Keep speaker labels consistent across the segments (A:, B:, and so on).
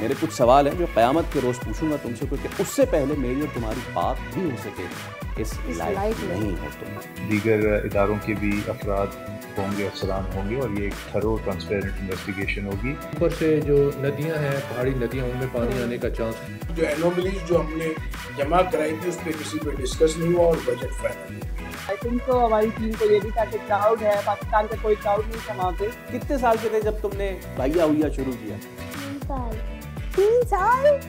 A: मेरे कुछ सवाल हैं जो क़यामत के रोज़ पूछूंगा तुमसे, क्योंकि उससे पहले मेरी और तुम्हारी बात भी हो सके इस लायक नहीं हो तुम।
B: दीगर इदारों के भी अफराद होंगे, अफसरान होंगे और ये एक थरो ट्रांसपेरेंट इन्वेस्टिगेशन होगी।
C: ऊपर से जो नदियां हैं, पहाड़ी नदियां, उनमें पानी आने का चांस।
D: जो एनोमलीज जो हमने जमा कराई थी उस पर किसी पे डिस्कस नहीं हुआ और बजट फाइनल।
E: आई थिंक तो हमारी टीम को ये भी था कि क्राउड है, पाकिस्तान का कोई क्राउड नहीं था वहाँ पे।
A: कितने साल के थे जब तुमने भैया हुआ शुरू किया?
F: 3 साल।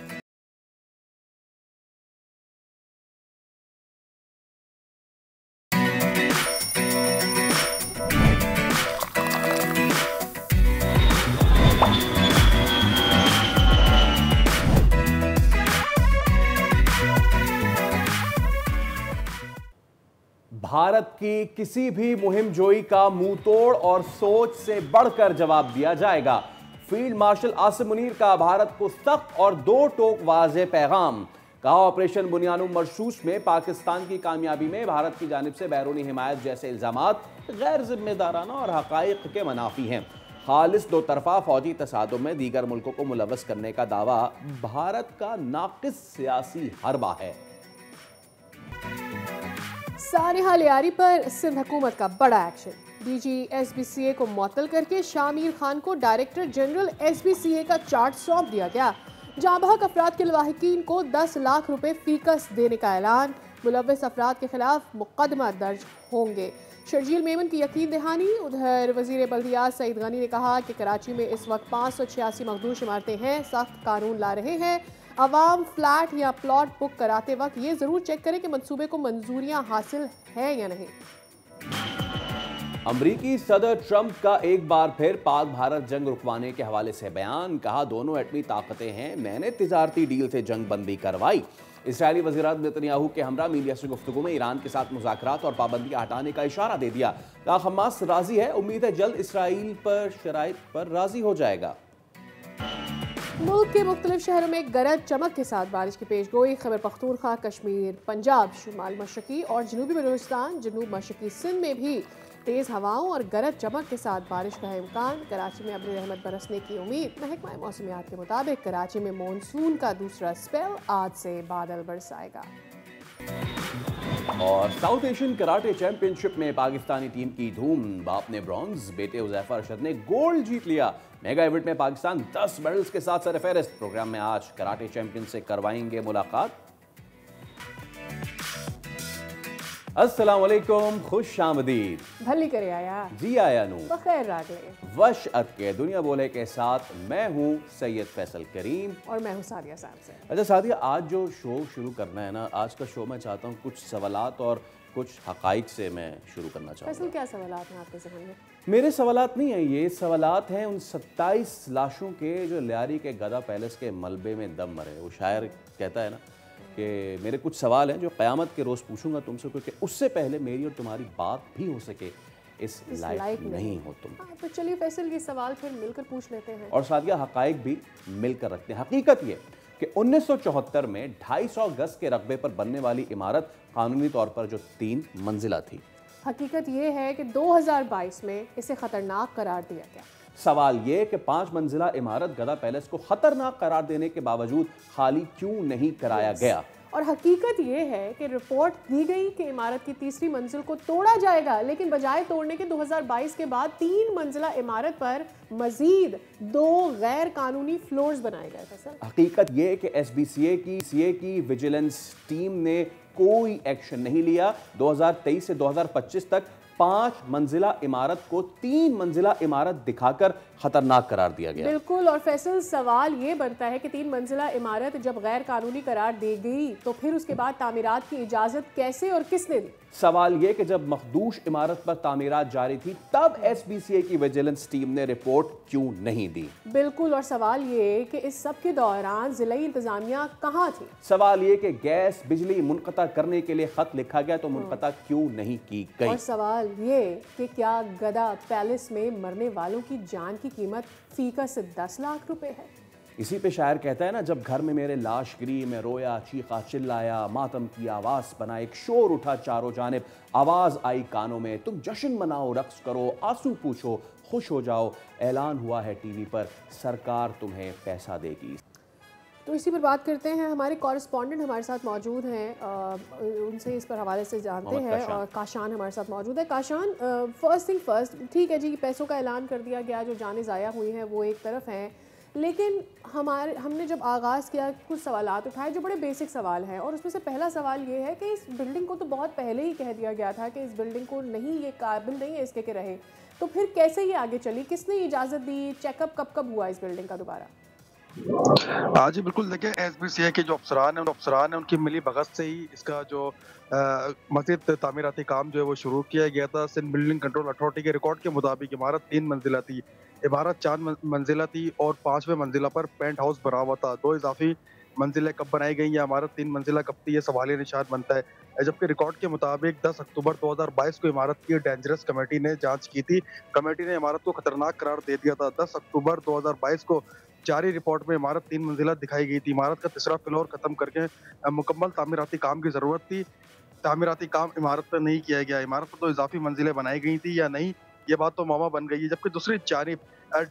A: भारत की किसी भी मुहिम जोई का मुंह तोड़ और सोच से बढ़कर जवाब दिया जाएगा। फील्ड मार्शल आसिम मुनीर का भारत को सख्त और दो टोक वाज़े पैगाम। कहा, ऑपरेशन बुनियानुम मरशूश में पाकिस्तान की कामयाबी में भारत की जानिब से बैरूनी हिमायत जैसे इल्जामात गैर जिम्मेदाराना और हकाइक के मनाफी हैं। खालिस दो तरफा फौजी तसादुम में दीगर मुल्कों को मुलव्वस करने का दावा भारत का नाकिस सियासी हरबा है।
G: सानिहा लियारी पर सिंध हुकूमत का बड़ा एक्शन। डीजी एसबीसीए को मुअत्तल करके शामिर खान को डायरेक्टर जनरल एसबीसीए का चार्ज सौंप दिया गया। जांबहक अफराद के लवाहिकीन को 10 लाख रुपए फीकस देने का ऐलान। मुलव्वस अफराद के खिलाफ मुकदमा दर्ज होंगे। शर्जील मेमन की यकीन दहानी। उधर वजीर बल्दियात सईद गनी ने कहा कि कराची में इस वक्त 586 मखदूश इमारतें हैं, सख्त कानून ला रहे हैं। अवाम फ्लैट या प्लॉट बुक कराते वक्त ये जरूर चेक करें कि मंसूबे को मंजूरियां हासिल है या नहीं।
A: अमरीकी सदर ट्रंप का एक बार फिर पाक भारत जंग रुकवाने के हवाले से बयान। कहा, दोनों एटमी ताकतें हैं, मैंने तिजारती डील से जंग बंदी करवाई। इसराइली वज़ीर-ए-आज़म नेतन्याहू के हमरा मीडिया से गुफ्तगू में ईरान के साथ मुज़ाकरात और पाबंदियां हटाने का इशारा दे दिया। कहा, हमास राजी है, उम्मीद है जल्द इसराइल पर शराइत पर राजी हो जाएगा।
G: मुल्क के मुख्तलिफ शहरों में गरज चमक के साथ बारिश की पेशगोई। खैबर पख्तूनख्वा, कश्मीर, पंजाब, शुमाल मशरकी और जनूबी बलूचिस्तान, जनूब मशरकी सिंध में भी तेज़ हवाओं और गरज चमक के साथ बारिश का है इम्कान। कराची में अब्र रहमत बरसने की उम्मीद। महकमा मौसमियात के मुताबिक कराची में मानसून का दूसरा स्पेल आज से बादल बरसाएगा।
A: और साउथ एशियन कराटे चैंपियनशिप में पाकिस्तानी टीम की धूम। बाप ने ब्रॉन्ज, बेटे उज़ैफा अरशद ने गोल्ड जीत लिया। मेगा इवेंट में पाकिस्तान 10 मेडल्स के साथ सरफहरिस्त। प्रोग्राम में आज कराटे चैंपियन से करवाएंगे मुलाकात। अस्सलाम वालेकुम, खुश आमदीद।
G: भली करे आया
A: जी आया नू
G: बखैर रागले।
A: वश अत के दुनिया बोले के साथ मैं हूँ सैयद फैसल करीम
G: और मैं हूँ सादिया साहब से।
A: अच्छा सादिया, आज जो शो शुरू करना है ना, आज का शो मैं चाहता हूँ कुछ सवालात और कुछ हकाइक से मैं शुरू करना चाहूँगा।
G: फैसल, क्या सवालात हैं आपके ज़हन में?
A: मेरे सवालात नहीं है, ये सवालात हैं उन 27 लाशों के जो लियारी के गदा पैलेस के मलबे में दम मरे। वो शायर कहता है ना कि मेरे कुछ सवाल हैं जो क़यामत के रोज़ पूछूंगा तुमसे, क्योंकि उससे पहले मेरी और तुम्हारी बात भी हो सके इस लायक नहीं हो तुम।
G: तो चलिए फैसल, ये सवाल फिर मिलकर पूछ लेते हैं।
A: और सादिया, हकाइक भी मिलकर रखते हैं। हकीकत ये कि 1974 में 250 गज के रकबे पर बनने वाली इमारत कानूनी तौर पर जो 3 मंजिला थी।
G: हकीकत ये है कि 2022 में इसे खतरनाक करार दिया गया।
A: सवाल ये कि 5 मंजिला इमारत गदा पैलेस को खतरनाक करार देने के बावजूद खाली क्यों नहीं कराया गया।
G: और हकीकत ये है कि रिपोर्ट दी गई कि इमारत की तीसरी मंजिल को तोड़ा जाएगा, लेकिन बजाय तोड़ने के 2022 के बाद 3 मंजिला इमारत पर मजीद 2 गैर कानूनी फ्लोर्स बनाए गए थे। सर,
A: हकीकत ये है कि एसबीसीए की विजिलेंस टीम ने कोई एक्शन नहीं लिया। 2023 से 2025 तक 5 मंजिला इमारत को 3 मंजिला इमारत दिखाकर खतरनाक करार दिया गया।
G: बिल्कुल। और फैसल, सवाल ये बनता है कि 3 मंजिला इमारत जब गैर कानूनी करार दी गई तो फिर उसके बाद तामीरात की इजाजत कैसे और किसने दी?
A: सवाल ये कि जब मखदूश इमारत पर तामीरात जारी थी तब एसबीसीए की विजिलेंस टीम ने रिपोर्ट क्यों नहीं दी?
G: बिल्कुल। और सवाल ये कि इस सब के दौरान जिलाई इंतजामिया कहाँ थी?
A: सवाल ये कि गैस बिजली मुनक़ता करने के लिए खत लिखा गया तो मुनक़ता क्यों नहीं की गई?
G: और सवाल ये कि क्या गदा पैलेस में मरने वालों की जान की कीमत फीकस 10 लाख रुपए है?
A: इसी पे शायर कहता है ना, जब घर में मेरे लाश गिरी, मैं रोया, चीखा चिल्लाया, मातम की आवाज़ बना, एक शोर उठा चारों जानिब, आवाज़ आई कानों में, तुम जश्न मनाओ, रक्स करो, आंसू पूछो, खुश हो जाओ, ऐलान हुआ है टीवी पर, सरकार तुम्हें पैसा देगी।
G: तो इसी पर बात करते हैं, हमारे कॉरेस्पॉन्डेंट हमारे साथ मौजूद हैं, उनसे इस पर हवाले से जानते हैं। और काशान हमारे साथ मौजूद है। काशान, फर्स्ट थिंग फर्स्ट, ठीक है जी, पैसों का ऐलान कर दिया गया, जो जानें ज़ाया हुई हैं वो एक तरफ हैं, लेकिन हमने जब आगाज़ किया कुछ सवालात उठाए जो बड़े बेसिक सवाल हैं, और उसमें से पहला सवाल ये है कि इस बिल्डिंग को तो बहुत पहले ही कह दिया गया था कि इस बिल्डिंग को नहीं, ये काबिल नहीं है इसके के रहे, तो फिर कैसे ये आगे चली, किसने इजाज़त दी, चेकअप कब हुआ इस बिल्डिंग का दोबारा?
H: हाँ जी बिल्कुल, देखिए एसबीसीए के जो अफसरान हैं उनकी मिली भगत से ही इसका जो मज़ीद तामीराती काम जो है वो शुरू किया गया था। सिंध बिल्डिंग कंट्रोल अथॉरिटी के रिकॉर्ड के मुताबिक इमारत 3 मंजिला थी, इमारत 4 मंजिला थी और 5वें मंजिला पर पेंट हाउस बना हुआ था। 2 इजाफी मंजिलें कब बनाई गई, या इमारत 3 मंजिला कब थी, ये सवालिया निशान बनता है। जबकि रिकॉर्ड के मुताबिक 10 अक्टूबर 2022 को इमारत की डेंजरस कमेटी ने जांच की थी। कमेटी ने इमारत को खतरनाक करार दे दिया था। 10 अक्टूबर 2022 को जारी रिपोर्ट में इमारत 3 मंजिला दिखाई गई थी। इमारत का तीसरा फ्लोर खत्म करके मुकम्मल तामीराती काम की जरूरत थी। तामीराती काम इमारत पर नहीं किया गया। इमारत पर तो इजाफी मंजिलें बनाई गई थी या नहीं, ये बात तो मामा बन गई है। जबकि दूसरी जानिब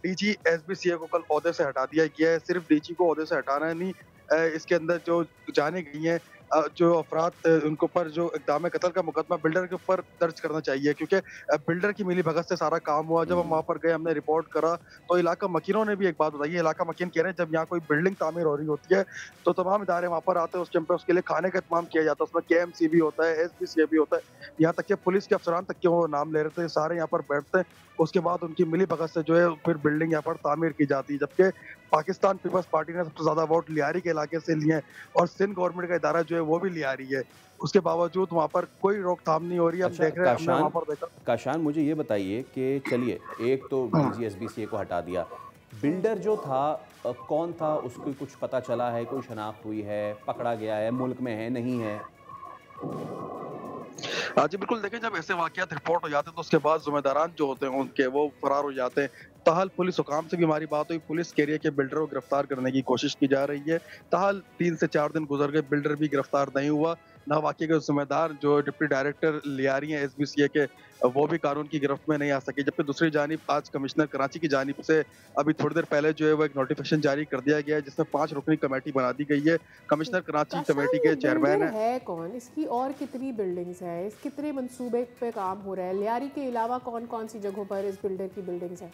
H: डीजी एसबीसीए को कल ओहदे से हटा दिया गया है। सिर्फ डीजी को ओहदे से हटाना है नहीं, इसके अंदर जो जाने गई हैं जो अफराद उनके ऊपर जो इक़दाम कत्ल का मुकदमा बिल्डर के ऊपर दर्ज करना चाहिए, क्योंकि बिल्डर की मिली भगत से सारा काम हुआ। जब हम वहाँ पर गए, हमने रिपोर्ट करा, तो इलाका मकीनों ने भी एक बात बताई। इलाका मकीन कह रहे हैं जब यहाँ कोई बिल्डिंग तामीर हो रही होती है तो तमाम इदारे वहाँ पर आते हैं, उस टाइम पर उसके लिए खाने का इंतजाम किया जाता है। उसमें KMC भी होता है, SPCA भी होता है, यहाँ तक कि पुलिस के अफसरान तक के वो नाम ले रहे थे, सारे यहाँ पर बैठते हैं। उसके बाद उनकी मिली भगत से जो है फिर बिल्डिंग यहाँ पर तामीर की जाती है। जबकि पाकिस्तान पीपल्स पार्टी ने सबसे ज्यादा वोट लियारी के इलाके से लिए हैं और सिंध गवर्नमेंट का इदारा जो है वो भी लियारी है, उसके बावजूद वहाँ पर कोई रोकथाम नहीं हो रही है।
A: अच्छा,
H: हम देख रहे हैं, हमने वहाँ पर देखा।
A: काशान, मुझे ये बताइए कि चलिए, एक तो डीजी एसबीसीए को हटा दिया, बिल्डर जो था कौन था, उसको कुछ पता चला है, कोई शनाख्त हुई है, पकड़ा गया है, मुल्क में है नहीं है?
H: हाँ जी बिल्कुल, देखें जब ऐसे वाकयात रिपोर्ट हो जाते हैं तो उसके बाद जिम्मेदारान जो होते हैं उनके वो फरार हो जाते हैं। ताहाल पुलिस हुकाम से भी हमारी बात हुई, पुलिस कह रही है कि बिल्डर को गिरफ्तार करने की कोशिश की जा रही है। ताहाल 3 से 4 दिन गुजर गए, बिल्डर भी गिरफ्तार नहीं हुआ। ना वाकई के जिम्मेदार जो डिप्टी डायरेक्टर लियारी हैं एसबीसीए के, वो भी कानून की गिरफ्त में नहीं आ सके। जबकि दूसरी जानिब आज कमिश्नर कराची की जानिब से अभी थोड़ी देर पहले जो है वो एक नोटिफिकेशन जारी कर दिया गया है जिसमें 5 रुकनी कमेटी बना दी गई है। कमिश्नर कराची कमेटी के चेयरमैन
G: है कौन, इसकी और कितनी बिल्डिंग्स है, इस कितने मंसूबे पे काम हो रहा है, लियारी के अलावा कौन कौन सी जगहों पर इस बिल्डर की बिल्डिंग्स है?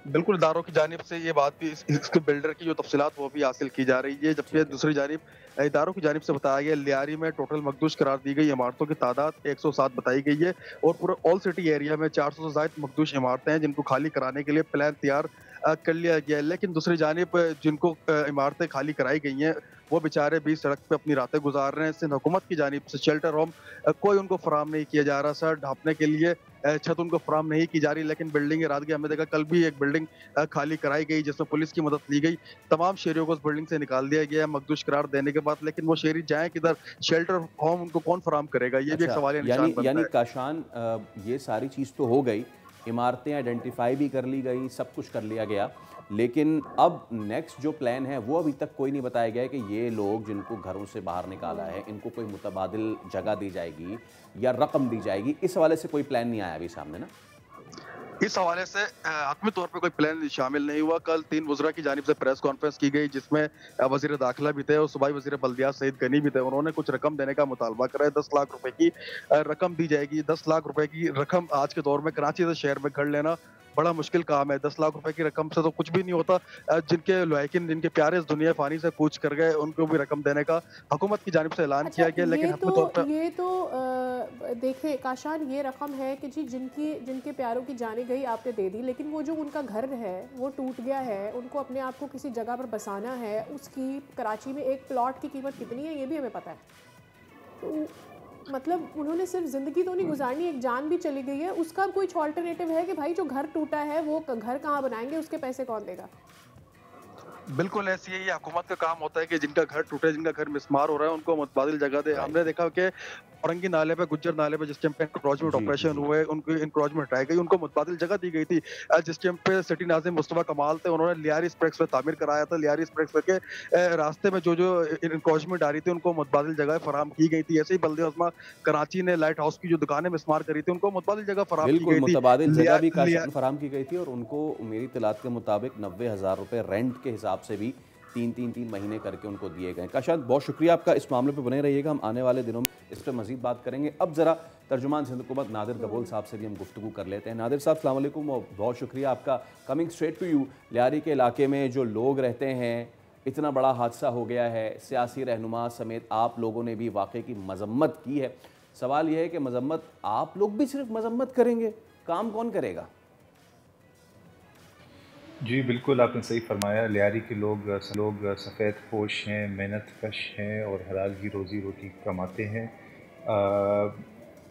H: बिल्कुल, इदारों की जानिब से ये बात भी, इसके बिल्डर की जो तफसीलात वो भी हासिल की जा रही है। जबकि दूसरी जानिब इदारों की जानिब से बताया गया लियारी में टोटल मखदूश करार दी गई इमारतों की तादाद 107 बताई गई है और पूरे ऑल सिटी एरिया में 400 से ज़ायद मखदूश इमारतें हैं जिनको खाली कराने के लिए प्लान तैयार कर लिया गया है। लेकिन दूसरी जानिब जिनको इमारतें खाली कराई गई हैं वो बेचारे भी सड़क पे अपनी रातें गुजार रहे हैं। सिंध हुकूमत की जानिब से शेल्टर होम कोई उनको फराम नहीं किया जा रहा, सर ढांपने के लिए छत उनको फराम नहीं की जा रही। लेकिन बिल्डिंग रात हमने देखा, कल भी एक बिल्डिंग खाली कराई गई जिसमें पुलिस की मदद ली गई। तमाम शहरियों को उस बिल्डिंग से निकाल दिया गया मखदूश करार देने के बाद, लेकिन वो शहरी जाएं किधर, शेल्टर होम उनको कौन फराम करेगा, ये भी एक सवाल है।
A: यानी काशान, ये सारी चीज़ तो हो गई, इमारतें आइडेंटिफाई भी कर ली गई, सब कुछ कर लिया गया, लेकिन अब नेक्स्ट जो प्लान है वो अभी तक कोई नहीं बताया गया है कि ये लोग जिनको घरों से बाहर निकाला है इनको कोई मुतबादिल जगह दी जाएगी या रकम दी जाएगी। इस हवाले से कोई प्लान नहीं आया अभी सामने ना?
H: इस हवाले से हतमी तौर पे कोई प्लान शामिल नहीं हुआ। कल 3 वज़रा की जानिब से प्रेस कॉन्फ्रेंस की गई जिसमें वज़ीर दाखिला भी थे और सूबाई वज़ीर बल्दियात सईद गनी भी थे। उन्होंने कुछ रकम देने का मुतालबा करा है, 10 लाख रुपए की रकम दी जाएगी। 10 लाख रुपए की रकम आज के दौर में कराची जैसे शहर में घर लेना बड़ा मुश्किल काम है। 10 लाख रुपए की रकम से तो कुछ भी नहीं होता। जिनके लुहाकिन, जिनके प्यारे इस दुनिया फानी से कूच कर गए, उनको भी रकम देने का हुकूमत की जानिब से ऐलान किया गया। लेकिन
G: ये तो देखें काशान, ये रकम है कि जी जिनके प्यारों की जाने गई आपने दे दी, लेकिन वो जो उनका घर है वो टूट गया है, उनको अपने आप को किसी जगह पर बसाना है, उसकी कराची में एक प्लॉट की कीमत कितनी है ये भी हमें पता है। तो मतलब उन्होंने सिर्फ ज़िंदगी तो नहीं गुजारनी, एक जान भी चली गई है। उसका कुछ ऑल्टरनेटिव है कि भाई जो घर टूटा है वो घर कहाँ बनाएंगे, उसके पैसे कौन देगा?
H: बिल्कुल ऐसी है, ये हुकूमत का काम होता है कि जिनका घर टूटे, जिनका घर मिसमार हो रहा है उनको मुतबादिल जगह दे। हमने देखा कि औरंगी नाले पे, गुज्जर नाले पे जिस टाइम पे इंक्रोचमेंट ऑपरेशन हुए, उनको इंक्रोचमेंट हटाई गई, उनको मुतबादिल जगह दी गई थी। जिस टाइम पे सिटी नाज़िम मुस्तफा कमाल थे, उन्होंने लियारी एक्सप्रेस वे तामीर कराया था। लियारी एक्सप्रेस वे के रास्ते में जो इंक्रोचमेंट आ रही थी उनको मुतबादिल जगह फराम की गई थी। ऐसे ही बल्दिया उस्मा कराची ने लाइट हाउस की जो दुकानें मिसमार करी थी उनको मुतबादिल जगह फराम की गई थी,
A: मुतबादिल जगह भी फराम की गई थी और उनको मेरी इत्तलात के मुताबिक 90,000 रुपए रेंट के हिसाब से भी तीन महीने करके उनको दिए गए। काशाद, बहुत शुक्रिया आपका, इस मामले पर बने रहिएगा, हम आने वाले दिनों में इस पर मजीद बात करेंगे। अब ज़रा तर्जुमान सिंध हुकूमत नादिर गबोल साहब से भी हम गुफ्तगू कर लेते हैं। नादिर साहब, अस्सलाम वालेकुम और बहुत शुक्रिया आपका। Coming straight to you, Lyari के इलाके में जो लोग रहते हैं, इतना बड़ा हादसा हो गया है, सियासी रहनुमा समेत आप लोगों ने भी वाक़े की मजम्मत की है। सवाल यह है कि मजम्मत आप लोग भी सिर्फ मजम्मत करेंगे, काम कौन करेगा?
B: जी बिल्कुल, आपने सही फरमाया। लियारी के लोग सफ़ेद पोश हैं, मेहनत कश हैं और हलाल की रोज़ी रोटी कमाते हैं।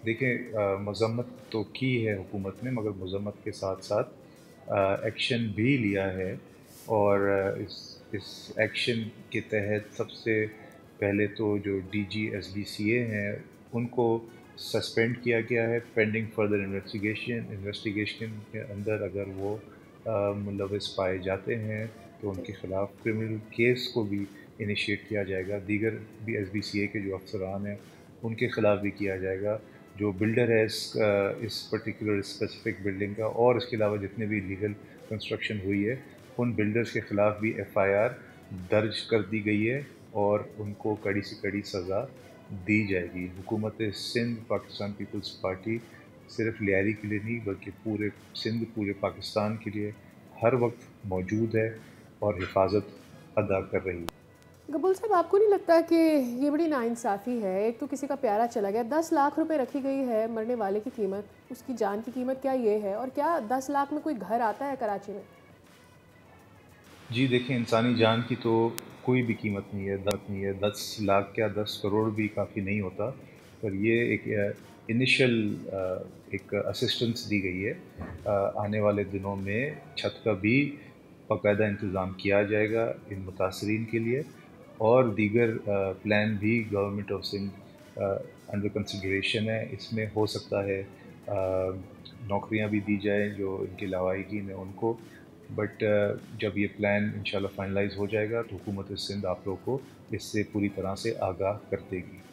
B: देखें, मजम्मत तो की है हुकूमत ने, मगर मजम्मत के साथ साथ एक्शन भी लिया है। और इस एक्शन के तहत सबसे पहले तो जो DG SBCA हैं उनको सस्पेंड किया गया है पेंडिंग फर्दर इन्वेस्टिगेशन के अंदर अगर वो मुलविस पाए जाते हैं तो उनके ख़िलाफ़ क्रिमिनल केस को भी इनिशिएट किया जाएगा। दीगर भी SBCA के जो अफसरान हैं उनके ख़िलाफ़ भी किया जाएगा। जो बिल्डर है इस पर्टिकुलर स्पेसिफिक बिल्डिंग का और इसके अलावा जितने भी लीगल कंस्ट्रक्शन हुई है उन बिल्डर्स के ख़िलाफ़ भी FIR दर्ज कर दी गई है और उनको कड़ी से कड़ी सज़ा दी जाएगी। हुकूमत सिंध पाकिस्तान पीपल्स पार्टी सिर्फ लियारी के लिए नहीं बल्कि पूरे सिंध, पूरे पाकिस्तान के लिए हर वक्त मौजूद है और हिफाजत अदा कर रही है।
G: गबूल साहब, आपको नहीं लगता कि ये बड़ी नाइंसाफ़ी है? एक तो किसी का प्यारा चला गया, 10 लाख रुपए रखी गई है मरने वाले की कीमत, उसकी जान की कीमत क्या ये है? और क्या 10 लाख में कोई घर आता है कराची में?
B: जी देखें, इंसानी जान की तो कोई भी कीमत नहीं है। 10 लाख क्या 10 करोड़ भी काफ़ी नहीं होता। पर ये एक इनिशियल एक असिस्टेंस दी गई है। आने वाले दिनों में छत का भी बाकायदा इंतज़ाम किया जाएगा इन मुतासरीन के लिए और दीगर प्लान भी government of Sindh under consideration है। इसमें हो सकता है नौकरियां भी दी जाए जो इनके लावाहिकीन है उनको। बट जब ये प्लान इंशाल्लाह फाइनलाइज हो जाएगा तो हुकूमत सिंध आप लोग को इससे पूरी तरह से आगाह कर देगी।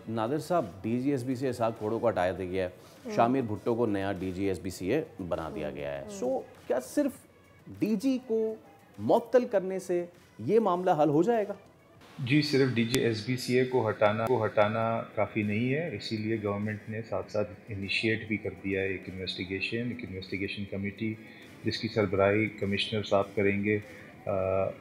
A: नादिर साहब, DG SBCA इसाक कोड़ो को हटाया गया है, शामिर भुट्टो को नया DG SBCA बना दिया गया है। सो क्या सिर्फ DG को मुअत्तल करने से ये मामला हल हो जाएगा?
B: जी, सिर्फ DG SBCA को हटाना काफ़ी नहीं है। इसीलिए गवर्नमेंट ने साथ साथ इनिशिएट भी कर दिया है एक इन्वेस्टिगेशन कमेटी जिसकी सरबराही कमिश्नर साहब करेंगे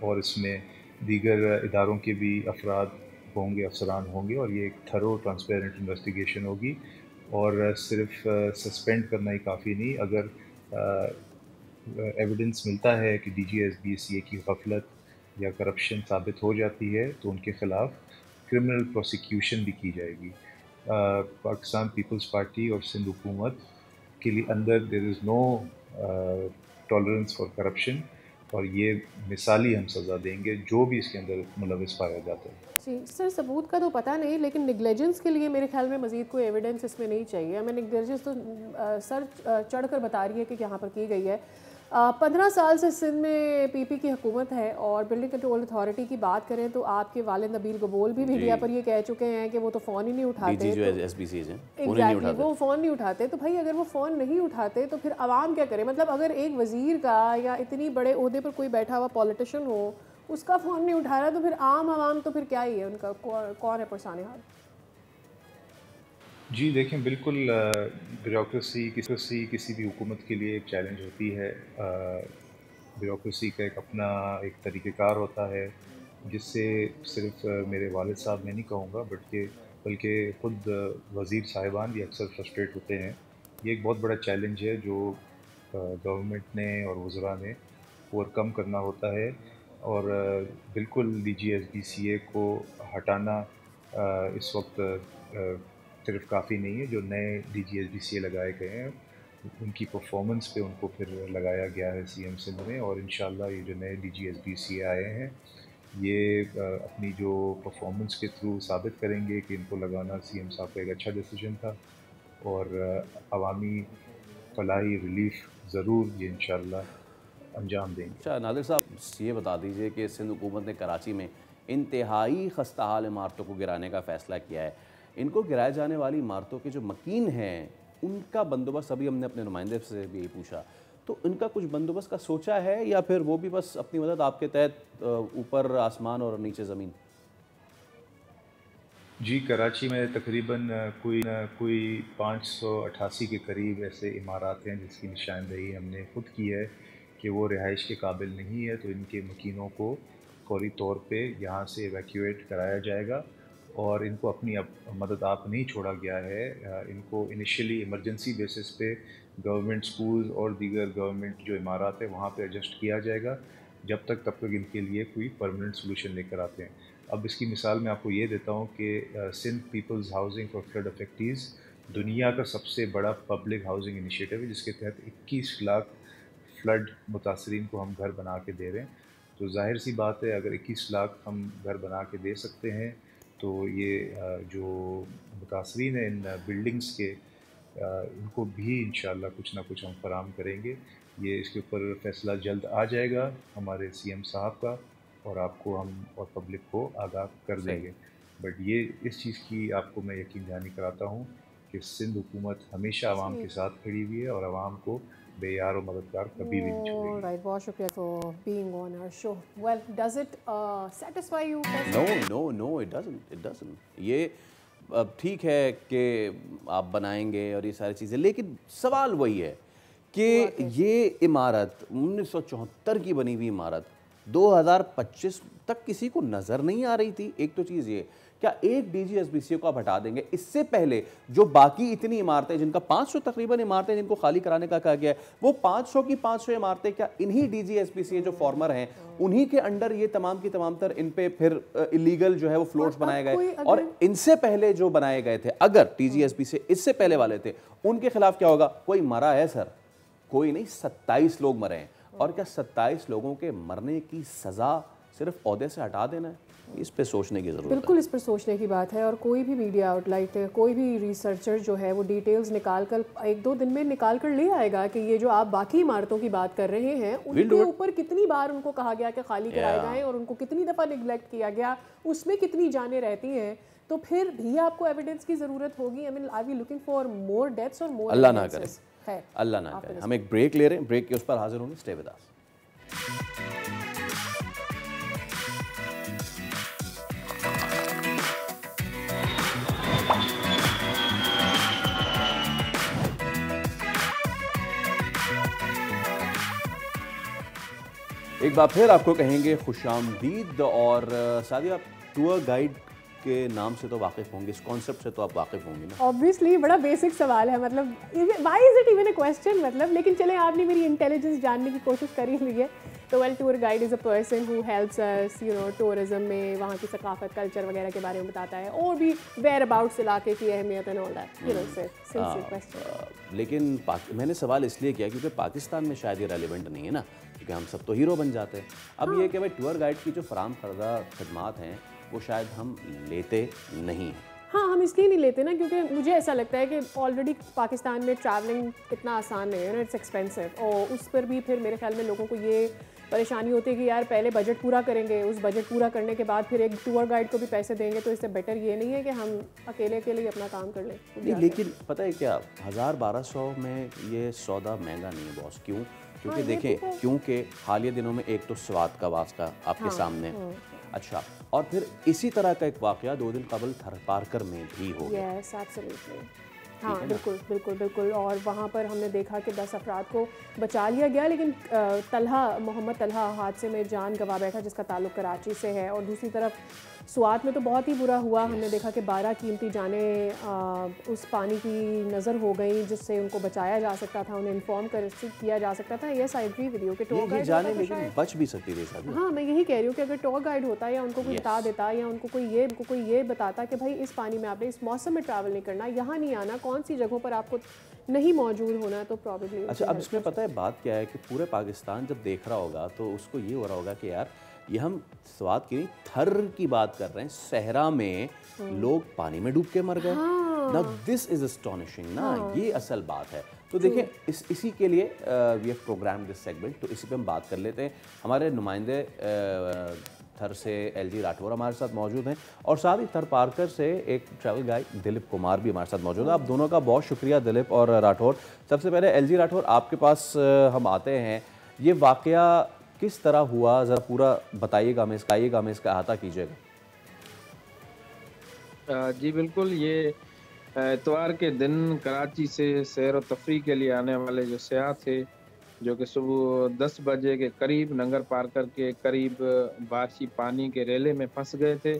B: और इसमें दीगर इदारों के भी अफराद होंगे, अफसरान होंगे और ये एक थरो ट्रांसपेरेंट इन्वेस्टिगेशन होगी। और सिर्फ सस्पेंड करना ही काफ़ी नहीं, अगर एविडेंस मिलता है कि DG SBCA की गफलत या करप्शन साबित हो जाती है तो उनके ख़िलाफ़ क्रिमिनल प्रोसिक्यूशन भी की जाएगी। पाकिस्तान पीपल्स पार्टी और सिंध हुकूमत के लिए अंदर there is no tolerance for corruption और ये मिसाली हम सज़ा देंगे जो भी इसके अंदर मुलविस पाया जाता है।
G: जी सर, सबूत का तो पता नहीं, लेकिन निगलेजेंस के लिए मेरे ख्याल में मज़ीद कोई एविडेंस इसमें नहीं चाहिए। हमें निगलेजेंस तो सर चढ़ कर बता रही है कि यहाँ पर की गई है। 15 साल से सिंध में PP की हुकूमत है और बिल्डिंग कंट्रोल अथॉरिटी की बात करें तो आपके वालिद नबील गबोल भी मीडिया पर ये कह चुके हैं कि वो तो फ़ोन ही नहीं उठाते। एग्जैक्टली, वो फ़ोन नहीं उठाते। तो भाई अगर वो फ़ोन नहीं उठाते तो फिर आवाम क्या करे? मतलब अगर एक वज़ीर का या इतनी बड़े ओहदे पर कोई बैठा हुआ पॉलिटिशियन हो, उसका फ़ोन नहीं उठा रहा तो फिर आम आवाम तो फिर क्या ही है, उनका कौन है परेशान हाल?
B: जी देखें, बिल्कुल ब्यूरोक्रेसी किसी भी हुकूमत के लिए एक चैलेंज होती है। ब्यूरोक्रेसी का एक अपना एक तरीक़ेकार होता है जिससे सिर्फ मेरे वालिद साहब मैं नहीं कहूँगा बल्कि ख़ुद वज़ीर साहिबान भी अक्सर फ्रस्ट्रेट होते हैं। ये एक बहुत बड़ा चैलेंज है जो गवर्नमेंट ने और वज़रा ने ओवरकम करना होता है। और बिल्कुल DG SBCA को हटाना इस वक्त सिर्फ काफ़ी नहीं है। जो नए DG SBCA लगाए गए हैं उनकी परफॉर्मेंस पे उनको फिर लगाया गया है CM सिंध में और इंशाल्लाह ये जो नए DG SBCA आए हैं ये अपनी जो परफॉर्मेंस के थ्रू साबित करेंगे कि इनको लगाना CM साहब का एक अच्छा डिसीजन था और अवामी फलाही रिलीफ ज़रूर ये इंशाल्लाह अंजाम देंगे।
A: अच्छा नादिर साहब, ये बता दीजिए कि सिंध हुकूमत ने कराची में इंतहाई खस्ता हाल इमारतों को गिराने का फ़ैसला किया है। इनको गिराए जाने वाली इमारतों के जो मकीन हैं उनका बंदोबस्त, अभी हमने अपने नुमाइंदे से भी पूछा तो इनका कुछ बंदोबस्त का सोचा है या फिर वो भी बस अपनी मदद आपके तहत ऊपर आसमान और नीचे ज़मीन?
B: जी, कराची में तकरीबन कोई 588 के करीब ऐसे इमारत हैं जिसकी निशानदेही हमने खुद की है कि वो रिहाइश के काबिल नहीं है, तो इनके मकीनों को फौरी तौर पे यहाँ से एवैक्यूएट कराया जाएगा और इनको अपनी मदद आप नहीं छोड़ा गया है। इनको इनिशियली इमरजेंसी बेसिस पे गवर्नमेंट स्कूल और दीगर गवर्नमेंट जो इमारत है वहाँ पे एडजस्ट किया जाएगा तब तक इनके लिए कोई परमानेंट सोल्यूशन लेकर आते हैं। अब इसकी मिसाल मैं आपको ये देता हूँ कि Sindh peoples housing for flood affectees दुनिया का सबसे बड़ा पब्लिक हाउसिंग इनिशिएटिव है, जिसके तहत 21 लाख फ्लड मुतासरीन को हम घर बना के दे रहे हैं। तो जाहिर सी बात है, अगर 21 लाख हम घर बना के दे सकते हैं तो ये जो मुतासरीन हैं इन बिल्डिंग्स के, इनको भी इंशाअल्लाह कुछ ना कुछ हम फराम करेंगे। ये इसके ऊपर फ़ैसला जल्द आ जाएगा हमारे सीएम साहब का और आपको हम और पब्लिक को आगाह कर देंगे। बट ये इस चीज़ की आपको मैं यकीन दहानी कराता हूँ कि सिंध हुकूमत हमेशा आवाम के साथ खड़ी हुई है और आवाम को बेयार और मददगार कभी भी नहीं छोड़ेगी।
G: Right, बहुत शुक्रिया for being on our show. Well, does it satisfy you?
A: No, it doesn't. ये ठीक है कि आप बनाएंगे और ये सारी चीज़ें, लेकिन सवाल वही है कि ये इमारत 1974 की बनी हुई इमारत 2025 तक किसी को नज़र नहीं आ रही थी। एक तो चीज़ ये, क्या एक DGSBCA को आप हटा देंगे, इससे पहले जो बाकी इतनी इमारतें जिनका 500 तकरीबन इमारतें जिनको खाली कराने का कहा गया है, वो 500 की 500 इमारतें क्या इन्हीं DGSBCA जो फॉर्मर हैं उन्हीं के अंडर ये तमाम की तमाम तर इन पे फिर इलीगल जो है वो फ्लोट्स बनाए गए? और इनसे पहले जो बनाए गए थे, अगर DGSBCA इससे पहले वाले थे, उनके खिलाफ क्या होगा? कोई मरा है सर? कोई नहीं, 27 लोग मरे हैं। और क्या 27 लोगों के मरने की सज़ा सिर्फ ओहदे से हटा देना है? इस पे सोचने की ज़रूरत है।
G: बिल्कुल इस पर सोचने की बात है, और कोई भी मीडिया आउटलेट, कोई भी रिसर्चर जो है वो डिटेल्स निकाल कर 1-2 दिन में निकाल कर ले आएगा कि ये जो आप बाकी इमारतों की बात कर रहे हैं उनके ऊपर कितनी बार उनको कहा गया कि खाली कराए जाएं और उनको कितनी दफ़ा निगलेक्ट किया गया, उसमें कितनी जानें रहती हैं। तो फिर भी आपको एविडेंस की ज़रूरत होगी। I mean, are we looking for more deaths और मोर?
A: अल्लाह ना करे, अल्लाह ना करे। हम एक ब्रेक ले रहे हैं, ब्रेक के उस पर हाजिर होंगे। Stay with us. एक बार फिर आपको कहेंगे खुशामदीद। और सादिया, टूर गाइड के नाम से तो वाकिफ़ होंगे, इस कॉन्सेप्ट से तो आप वाकिफ़ होंगे ना?
G: ऑब्वियसली, बड़ा बेसिक सवाल है, मतलब why is it even a question, मतलब। लेकिन चले, आपने मेरी इंटेलिजेंस जानने की कोशिश कर ही ली है। तो well, tour guide is a person who helps us, you know, tourism में वहाँ की सकाफत, कल्चर वगैरह के बारे में बताता है, और भी वेयर अबाउट्स इलाके की अहमियत and all that, you no, simple question.
A: लेकिन मैंने सवाल इसलिए किया क्योंकि पाकिस्तान में शायद ये रेलिवेंट नहीं है ना, क्योंकि हम सब तो हीरो बन जाते हैं। अब ये कि भाई टूर गाइड की जो फराम करदा खदमात हैं वो शायद हम लेते नहीं हैं।
G: हाँ, हम इसलिए नहीं लेते ना क्योंकि मुझे ऐसा लगता है कि ऑलरेडी पाकिस्तान में ट्रैवलिंग इतना आसान नहीं है ना, इट्स एक्सपेंसिव। और उस पर भी फिर मेरे ख्याल में लोगों को ये परेशानी होती है कि यार पहले बजट पूरा करेंगे, उस बजट पूरा करने के बाद फिर एक टूर गाइड को भी पैसे देंगे, तो इससे बेटर ये नहीं है कि हम अकेले ही अपना काम कर लें।
A: नहीं, लेकिन पता है क्या, 1000-1200 में ये सौदा महंगा नहीं है बॉस। क्यों? क्योंकि देखें, क्योंकि हालिया दिनों में एक तो स्वात का वास्ता आपके सामने, अच्छा, और फिर इसी तरह का एक वाक़या 2 दिन कबल थरपारकर में भी हो गया।
G: यस, एब्सोल्युटली, हाँ, बिल्कुल। और वहाँ पर हमने देखा कि 10 अफराद को बचा लिया गया, लेकिन मोहम्मद तलहा हादसे में जान गंवा बैठा, जिसका ताल्लुक कराची से है। और दूसरी तरफ स्वात में तो बहुत ही बुरा हुआ। हमने देखा कि 12 कीमती जानें उस पानी की नज़र हो गई, जिससे उनको बचाया जा सकता था, उन्हें इन्फॉर्म किया जा सकता था। Yes, I agree with you कि टूर गाइड जाने लेकिन
A: बच भी सकती थी।
G: हाँ, मैं यही कह रही हूँ कि अगर टूर गाइड होता या उनको कोई बता देता, या उनको कोई ये बताता कि भाई इस पानी में आपने इस मौसम में ट्रैवल नहीं करना, यहाँ नहीं आना, कौन सी जगहों पर आपको नहीं मौजूद होना, तो प्रॉब्लली।
A: अच्छा, अब इसमें पता है बात क्या है कि पूरे पाकिस्तान जब देख रहा होगा तो उसको ये हो रहा होगा कि यार ये हम स्वाद की नहीं, थर की बात कर रहे हैं। सहरा में लोग पानी में डूब के मर गए। नाउ दिस इज अस्टॉनिशिंग ना, ये असल बात है। तो देखें, इसी के लिए we have programme this segment, तो इसी पे हम बात कर लेते हैं। हमारे नुमाइंदे थर से एलजी राठौर हमारे साथ मौजूद हैं और साथ ही थर पार्कर से एक ट्रैवल गाइड दिलीप कुमार भी हमारे साथ मौजूद है। आप दोनों का बहुत शुक्रिया दिलीप और राठौर। सबसे पहले एलजी राठौर आपके पास हम आते हैं, ये वाकया किस तरह हुआ ज़रा पूरा बताइएगा हमें, इसका अहाता कीजिएगा।
I: जी बिल्कुल, ये इतवार के दिन कराची से सैर व तफरी के लिए आने वाले जो सयाह थे, जो कि सुबह 10 बजे के करीब नंगर पार्कर के करीब बारिशी पानी के रेले में फंस गए थे।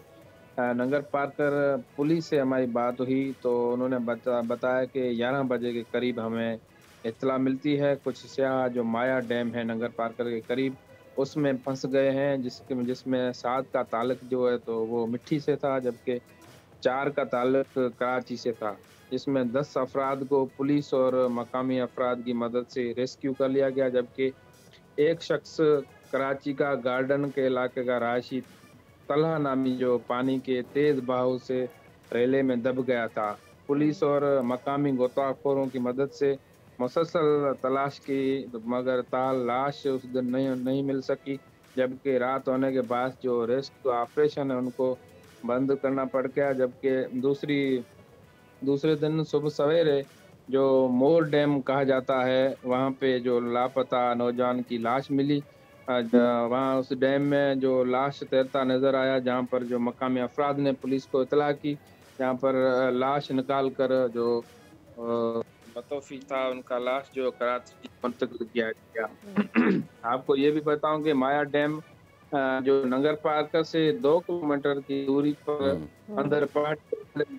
I: नंगर पार्कर पुलिस से हमारी बात हुई तो उन्होंने बताया कि 11 बजे के करीब हमें इत्तला मिलती है कुछ सयाह जो माया डैम है नंगर पार्कर के करीब उसमें फंस गए हैं, जिसमें 7 का ताल्लुक जो है तो वो मिट्टी से था, जबकि 4 का ताल्लुक कराची से था, जिसमें 10 अफराद को पुलिस और मकामी अफराद की मदद से रेस्क्यू कर लिया गया, जबकि एक शख्स कराची का गार्डन के इलाके का रहायशी तलहा नामी जो पानी के तेज़ बहाव से रेले में दब गया था। पुलिस और मकामी गोताखोरों की मदद से मुसलसल तलाश की मगर लाश उस दिन नहीं मिल सकी, जबकि रात होने के बाद जो रेस्क्यू ऑपरेशन है उनको बंद करना पड़ गया। जबकि दूसरे दिन सुबह सवेरे जो मोर डैम कहा जाता है वहाँ पे जो लापता नौजवान की लाश मिली, वहाँ उस डैम में जो लाश तैरता नज़र आया, जहाँ पर जो मकामी अफराद ने पुलिस को इतला की, जहाँ पर लाश निकाल कर जो मतोफी था उनका लाश जो कराची मुंतकिल किया गया। आपको ये भी बताऊं कि माया डैम जो नंगर पार्कर से 2 किलोमीटर की दूरी पर अंदर पहाड़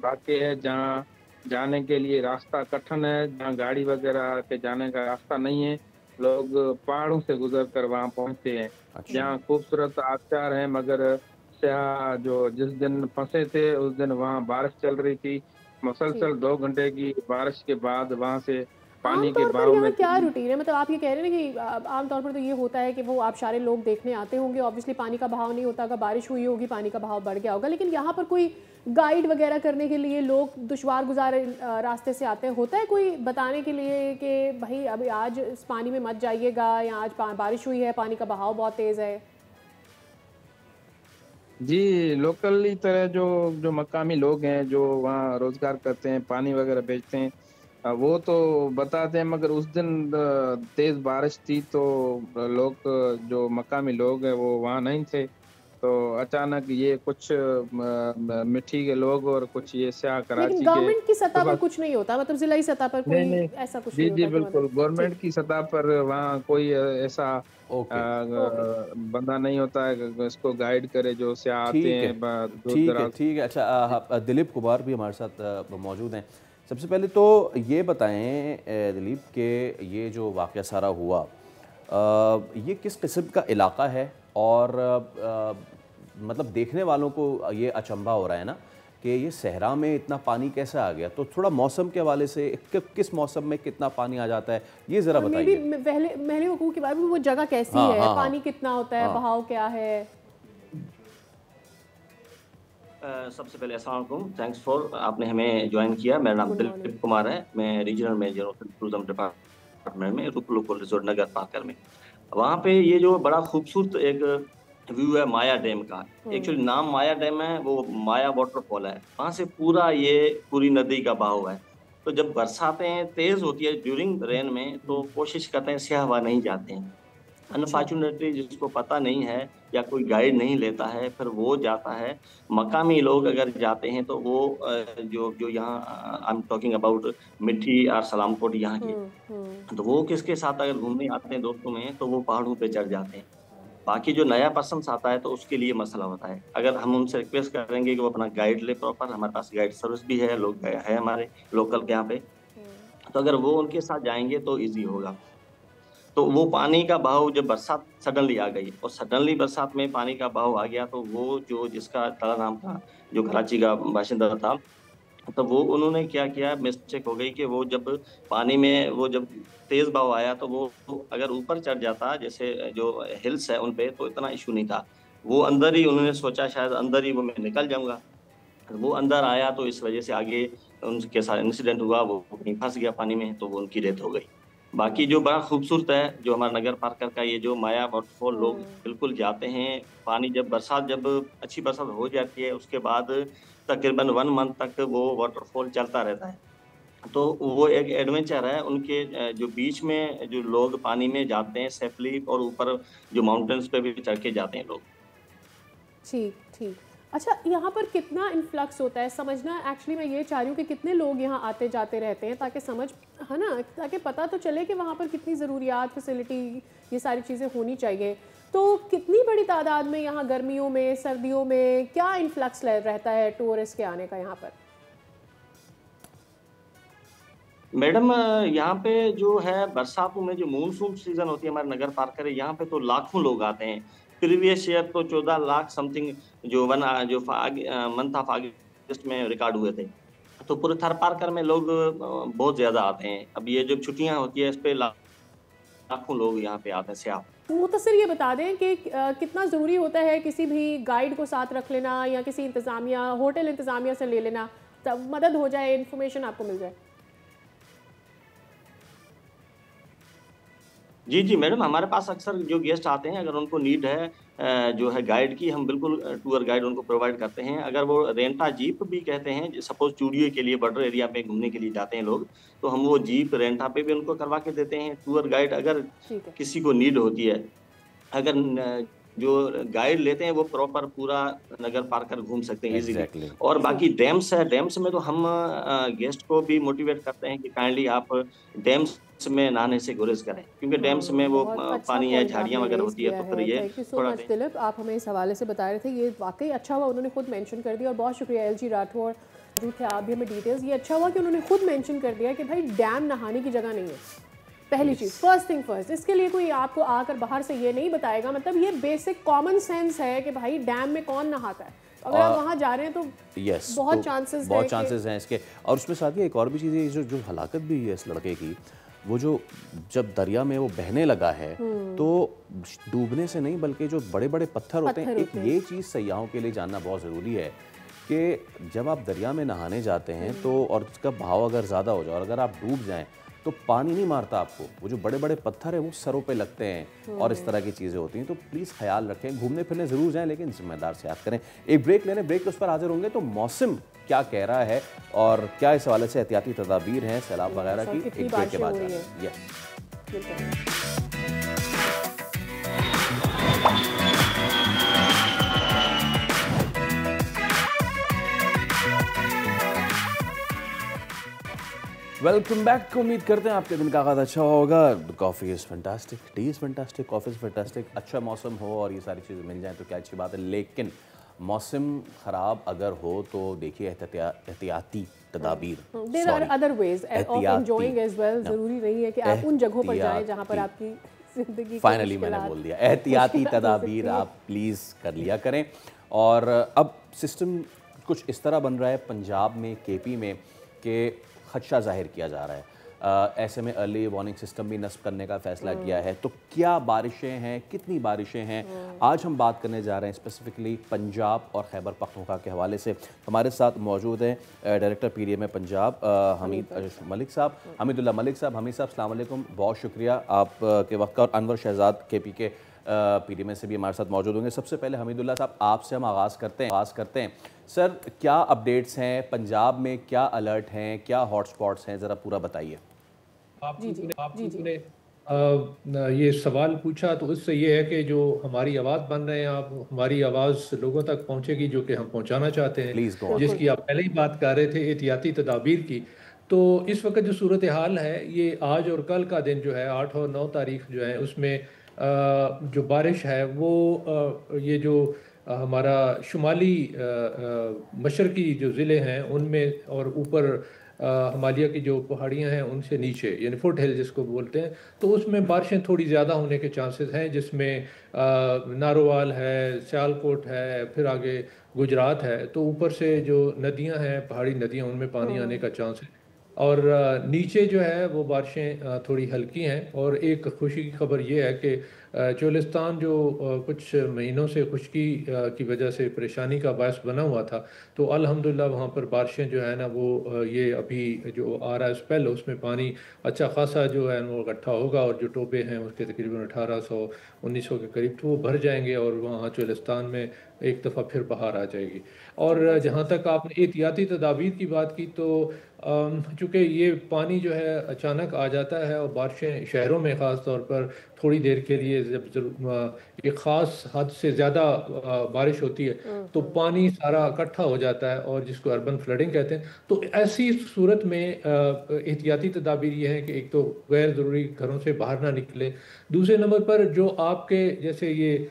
I: वाक़े है, जहाँ जाने के लिए रास्ता कठिन है, जहाँ गाड़ी वगैरह के जाने का रास्ता नहीं है, लोग पहाड़ों से गुजर कर वहाँ पहुँचते हैं। जहाँ खूबसूरत आबशार है, मगर सयाह जो जिस दिन फंसे थे उस दिन वहाँ बारिश चल रही थी, मुसलसल 2 घंटे की बारिश के बाद वहाँ से पानी के बहाव में
G: क्या रूटीन है? मतलब आप ये कह रहे हैं कि आमतौर पर तो ये होता है कि वो आबशारे लोग देखने आते होंगे, ऑब्वियसली पानी का बहाव नहीं होता, अगर बारिश हुई होगी पानी का बहाव बढ़ गया होगा, लेकिन यहाँ पर कोई गाइड वगैरह करने के लिए लोग दुश्वार गुजार रास्ते से आते हैं, होता है कोई बताने के लिए कि भाई अभी आज इस पानी में मत जाइएगा या आज बारिश हुई है, पानी का बहाव बहुत तेज़ है?
I: जी, लोकली तरह जो मकामी लोग हैं जो वहाँ रोजगार करते हैं, पानी वगैरह बेचते हैं, वो तो बताते हैं, मगर उस दिन तेज बारिश थी तो लोग जो मकामी लोग हैं वो वहाँ नहीं थे, तो अचानक ये कुछ मिट्टी के लोग और कुछ ये सयाह कराची के
G: गवर्नमेंट की सतह पर कुछ नहीं होता, मतलब जिलाई सतह पर कोई ऐसा कुछ नहीं होता?
I: जी बिल्कुल, गवर्नमेंट की सतह पर वहाँ कोई ऐसा बंदा नहीं होता है इसको गाइड करे जो सयाह आते हैं।
A: ठीक है। अच्छा, दिलीप कुमार भी हमारे साथ मौजूद हैं। सबसे पहले तो ये बताएं दिलीप के ये जो वाक़या सारा हुआ ये किस किस्म का इलाका है, और मतलब देखने वालों को ये अचंभा हो रहा है ना कि ये सहरा में इतना पानी कैसे आ गया, तो थोड़ा मौसम के हवाले से किस मौसम में कितना पानी आ जाता है ये ज़रा बताइए।
G: महल वकूफ़ के बारे में वो जगह कैसी है, पानी कितना होता है, बहाव क्या है?
J: सबसे पहले अस्सलाम वालेकुम, थैंक्स फॉर आपने हमें ज्वाइन किया। मेरा नाम दिलीप कुमार है, मैं रीजनल मैनेजर हूँ टूरिज्म डिपार्टमेंट में लोकल रिजोर्ट नगर पार्कर में। वहाँ पे ये जो बड़ा खूबसूरत एक व्यू है माया डैम का, एक्चुअली नाम माया डैम है, वो माया वाटरफॉल है, वहाँ से पूरी नदी का बहाव है। तो जब बरसातें तेज़ होती है ड्यूरिंग रेन में तो कोशिश करते हैं सयाह वहाँ नहीं जाते हैं, अनफॉर्चुनेटली जिसको पता नहीं है या कोई गाइड नहीं लेता है फिर वो जाता है। मकामी लोग अगर जाते हैं तो वो जो यहाँ आई एम टॉकिंग अबाउट मिट्टी और सलामकोट यहाँ के, तो वो किसके साथ अगर घूमने आते हैं दोस्तों में तो वो पहाड़ों पे चढ़ जाते हैं। बाकी जो नया पर्सन आता है तो उसके लिए मसला होता है, अगर हम उनसे रिक्वेस्ट करेंगे कि वो अपना गाइड ले प्रॉपर, हमारे पास गाइड सर्विस भी है, लोग है हमारे लोकल के यहाँ पे, तो अगर वो उनके साथ जाएंगे तो ईजी होगा। तो वो पानी का बहाव जब बरसात सडनली आ गई और सडनली बरसात में पानी का बहाव आ गया तो वो जो जिसका तला नाम था जो कराची का बाशिंदा था, तो वो उन्होंने क्या किया, मिस्टेक हो गई कि वो जब पानी में वो जब तेज़ बहाव आया तो वो अगर ऊपर चढ़ जाता जैसे जो हिल्स है उन पे तो इतना इशू नहीं था, वो अंदर ही उन्होंने सोचा शायद अंदर ही वो मैं निकल जाऊँगा, वो अंदर आया तो इस वजह से आगे उनके साथ इंसिडेंट हुआ, वो कहीं फंस गया पानी में तो वो उनकी डेथ हो गई। बाकी जो बड़ा खूबसूरत है जो हमारा नगर पार्कर का ये जो माया वाटरफॉल, लोग बिल्कुल जाते हैं। पानी जब अच्छी बरसात हो जाती है उसके बाद तकरीबन 1 मंथ तक वो वाटरफॉल चलता रहता है। तो वो एक एडवेंचर है उनके, जो बीच में जो लोग पानी में जाते हैं सेफली, और ऊपर जो माउंटेन्स पे भी चढ़ के जाते हैं लोग।
G: ठीक ठीक। अच्छा, यहाँ पर कितना इन्फ्लक्स होता है समझना, एक्चुअली मैं ये चाह रही हूँ कि कितने लोग यहाँ आते जाते रहते हैं, ताकि समझ, है ना, ताकि पता तो चले कि वहाँ पर कितनी ज़रूरियात, फैसिलिटी, ये सारी चीज़ें होनी चाहिए। तो कितनी बड़ी तादाद में यहाँ गर्मियों में, सर्दियों में क्या इन्फ्लक्स रहता है टूरिस्ट के आने का यहाँ पर?
J: मैडम, यहाँ पे जो है बरसातों में जो मानसून सीजन होती है हमारे नगर पार्कर है, यहाँ पे तो लाखों लोग आते हैं। प्रीवियस ईयर तो 14 लाख समथिंग जो मंथ ऑफ अगस्त में रिकॉर्ड हुए थे। तो पूरे थर पार्कर में लोग बहुत ज्यादा आते हैं। अब ये जब छुट्टियां होती है इस पे लाखों लोग यहाँ पे आते हैं सयाह।
G: मुख्तसर ये बता दें कि कितना ज़रूरी होता है किसी भी गाइड को साथ रख लेना, या किसी इंतज़ामिया, होटल इंतज़ामिया से ले लेना, तब मदद हो जाए, इन्फॉर्मेशन आपको मिल जाए।
J: जी जी मैडम, हमारे पास अक्सर जो गेस्ट आते हैं, अगर उनको नीड है जो है गाइड की, हम बिल्कुल टूर गाइड उनको प्रोवाइड करते हैं। अगर वो रेंटा जीप भी कहते हैं, सपोज चूड़िए के लिए बॉर्डर एरिया में घूमने के लिए जाते हैं लोग, तो हम वो जीप रेंटा पे भी उनको करवा के देते हैं। टूर गाइड अगर किसी को नीड होती है, अगर जो गाइड लेते हैं वो प्रॉपर पूरा नगर पार्कर घूम सकते हैं इजीली। और बाकी डैम्स है, डैम्स में तो हम गेस्ट को भी मोटिवेट करते हैं कि काइंडली आप डैम्स में नहाने से गुरेज करें, क्योंकि डैम्स में वो पानी है, झाड़ियां वगैरह होती है, तो फिर ये थोड़ा
G: दिलीप, आप हमें इस हवाले से बता रहे थे, ये वाकई अच्छा हुआ उन्होंने खुद मेंशन कर दिया, और बहुत शुक्रिया LG राठौर जो थे, आप भी हमें डिटेल्स, ये अच्छा हुआ कि उन्होंने खुद मेंशन कर दिया कि भाई डैम नहाने की जगह नहीं है। पहली चीज़, फर्स्ट थिंग फर्स्ट, इसके लिए कोई आपको आकर बाहर से ये नहीं बताएगा, मतलब ये बेसिक कॉमन सेंस है कि भाई डैम में कौन नहाता है। अगर आप वहाँ जा रहे हैं तो बहुत चांसेस
A: हैं इसके। और उसमें साथ ही एक और भी चीज़ है, जो हलाकत भी है इस लड़के की, वो जो जब दरिया में वो बहने लगा है तो डूबने से नहीं बल्कि जो बड़े बड़े पत्थर होते हैं, एक ये चीज़ सयाहों के लिए जानना बहुत ज़रूरी है कि जब आप दरिया में नहाने जाते हैं तो, और उसका बहाव अगर ज़्यादा हो जाए और अगर आप डूब जाएं तो पानी नहीं मारता आपको, वो जो बड़े बड़े पत्थर है वो सरों पे लगते हैं और इस तरह की चीज़ें होती हैं। तो प्लीज़ ख्याल रखें, घूमने फिरने ज़रूर जाएं लेकिन जिम्मेदार से याद करें। एक ब्रेक लेने, ब्रेक के उस पर हाजिर होंगे तो मौसम क्या कह रहा है और क्या इस हवाले से एहतियाती तदाबीर हैं सैलाब वगैरह की, एक ब्रेक के बाद। Welcome back. उम्मीद करते हैं आपके दिन का आगाज़ अच्छा होगा। Coffee is fantastic, T is fantastic, coffee is fantastic. अच्छा मौसम हो और ये सारी चीज़ें मिल जाएं तो क्या अच्छी बात है, लेकिन मौसम ख़राब अगर हो तो देखिए एहतियाती तदाबीर,
G: there are other ways of enjoying as well. ज़रूरी नहीं है कि आप उन जगहों पर जाएं जहाँ पर आपकी ज़िंदगी, फाइनली मैंने बोल दिया,
A: एहतियाती तदाबीर आप प्लीज़ कर लिया करें। और अब सिस्टम कुछ इस तरह बन रहा है पंजाब में, KP में, कि खदशा जाहिर किया जा रहा है। ऐसे में अर्ली वार्निंग सिस्टम भी नस्ब करने का फैसला किया है। तो क्या बारिशें हैं, कितनी बारिशें हैं, आज हम बात करने जा रहे हैं स्पेसिफिकली पंजाब और खैबर पख्तूनख्वा के हवाले से। हमारे साथ मौजूद हैं डायरेक्टर PDMA पंजाब हमीदुल्लाह मलिक साहब। हमीद साहब अस्सलाम वालेकुम, बहुत शुक्रिया आपके वक्त का। और अनवर शहजाद KP के PDMA से भी हमारे साथ मौजूद होंगे। सबसे पहले हमीदुल्लाह साहब आपसे हम आगाज़ करते हैं। सर, क्या अपडेट्स हैं पंजाब में, क्या अलर्ट हैं, क्या हॉटस्पॉट्स हैं, ज़रा पूरा बताइए।
C: आपने ये सवाल पूछा तो उससे ये है कि जो हमारी आवाज़ बन रहे हैं आप, हमारी आवाज़ लोगों तक पहुंचेगी जो कि हम पहुंचाना चाहते हैं, जिसकी आप पहले ही बात कर रहे थे एहतियाती तदाबीर की। तो इस वक्त जो सूरत हाल है, ये आज और कल का दिन जो है 8 और 9 तारीख जो है, उसमें जो बारिश है वो ये जो हमारा शुमाली मशरकी जो ज़िले हैं उनमें और ऊपर हिमालय की जो पहाड़ियाँ हैं उनसे नीचे, यानी फुट हिल जिसको बोलते हैं, तो उसमें बारिशें थोड़ी ज़्यादा होने के चांसेस हैं, जिसमें नारोवाल है, सियालकोट है, फिर आगे गुजरात है। तो ऊपर से जो नदियाँ हैं, पहाड़ी नदियाँ, उनमें पानी आने का चांस है। और नीचे जो है वो बारिशें थोड़ी हल्की हैं। और एक खुशी की खबर ये है कि चोलिस्तान जो कुछ महीनों से खुश्की की वजह से परेशानी का बायस बना हुआ था, तो अल्हम्दुलिल्लाह वहाँ पर बारिशें जो है ना वो ये अभी जो आ रहा है स्पेल, उसमें पानी अच्छा खासा जो है वो इकट्ठा होगा और जो टोबे हैं उसके तकरीबन 1800-1900 के करीब तो वो भर जाएंगे और वहाँ चोलिस्तान में एक दफ़ा फिर बाहर आ जाएगी। और जहाँ तक आपने एहतियाती तदाबीर की बात की, तो चूँकि ये पानी जो है अचानक आ जाता है और बारिशें शहरों में ख़ास तौर पर थोड़ी देर के लिए जब एक ख़ास हद से ज़्यादा बारिश होती है तो पानी सारा इकट्ठा हो जाता है और जिसको अर्बन फ्लडिंग कहते हैं। तो ऐसी सूरत में एहतियाती तदाबीर ये है कि एक तो गैर ज़रूरी घरों से बाहर ना निकले, दूसरे नंबर पर जो आपके जैसे ये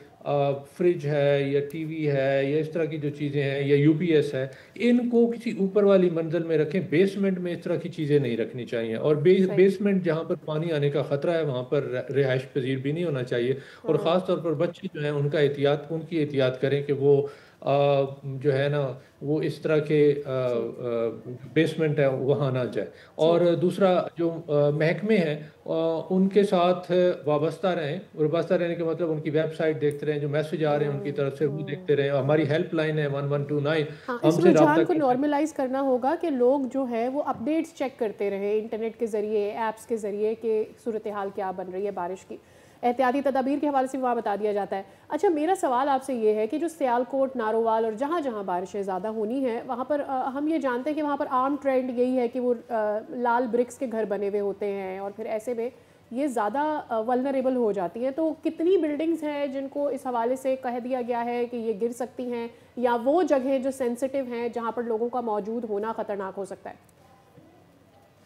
C: फ्रिज है या टीवी है या इस तरह की जो चीज़ें हैं या यूपीएस है, इनको किसी ऊपर वाली मंजिल में रखें। बेसमेंट में इस तरह की चीज़ें नहीं रखनी चाहिए और बेसमेंट जहाँ पर पानी आने का ख़तरा है वहाँ पर रिहाइश पजीर भी नहीं होना चाहिए। और ख़ास तौर पर बच्चे जो हैं उनकी एहतियात करें कि वो जो है ना वो इस तरह के बेसमेंट है वहाँ ना जाए। और दूसरा जो महकमे हैं उनके साथ वाबस्ता रहें। वाबस्ता रहने का मतलब उनकी वेबसाइट देखते रहें, जो मैसेज आ रहे हैं उनकी तरफ से वो देखते रहें। हमारी हेल्पलाइन है 1129।
G: हाँ, इस रुझान को नॉर्मलाइज करना होगा कि लोग जो है वो अपडेट्स चेक करते रहें इंटरनेट के ज़रिए, ऐप्स के ज़रिए कि सूरत हाल क्या बन रही है बारिश की। एहतियाती तदाबीर के हवाले से वहाँ बता दिया जाता है। अच्छा, मेरा सवाल आपसे ये है कि जो सियालकोट, नारोवाल और जहाँ जहाँ बारिशें ज़्यादा होनी हैं वहाँ पर हम ये जानते हैं कि वहाँ पर आम ट्रेंड यही है कि वो लाल ब्रिक्स के घर बने हुए होते हैं और फिर ऐसे में ये ज़्यादा वल्नरेबल हो जाती हैं। तो कितनी बिल्डिंग्स हैं जिनको इस हवाले से कह दिया गया है कि ये गिर सकती हैं, या वो जगह जो सेंसिटिव हैं जहाँ पर लोगों का मौजूद होना ख़तरनाक हो सकता है?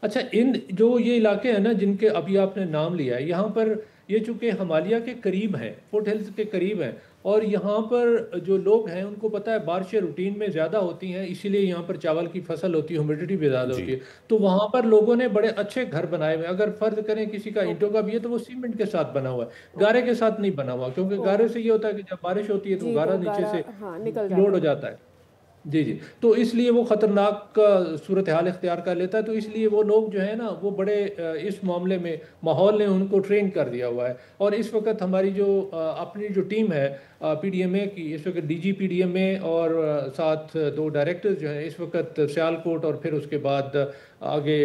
C: अच्छा, इन जो ये इलाके हैं ना जिनके अभी आपने नाम लिया है, यहाँ पर ये चूँकि हिमालय के करीब हैं, फुट हिल्स के करीब हैं और यहाँ पर जो लोग हैं उनको पता है बारिशें रूटीन में ज़्यादा होती हैं, इसीलिए यहाँ पर चावल की फसल होती है, ह्यूमिडिटी भी ज़्यादा होती है। तो वहाँ पर लोगों ने बड़े अच्छे घर बनाए हुए हैं। अगर फ़र्ज़ करें किसी का ईंटों का भी है तो वो सीमेंट के साथ बना हुआ है, गारे के साथ नहीं बना हुआ, क्योंकि गारे से ये होता है कि जब बारिश होती है तो गारा नीचे से लोड हो जाता है। जी जी, तो इसलिए वो ख़तरनाक सूरत हाल इख्तियार कर लेता है। तो इसलिए वो लोग जो है ना वो बड़े इस मामले में माहौल ने उनको ट्रेन कर दिया हुआ है। और इस वक्त हमारी जो अपनी जो टीम है पीडीएमए की, इस वक्त डीजी पीडीएमए और साथ 2 डायरेक्टर्स जो हैं इस वक्त सियालकोट और फिर उसके बाद आगे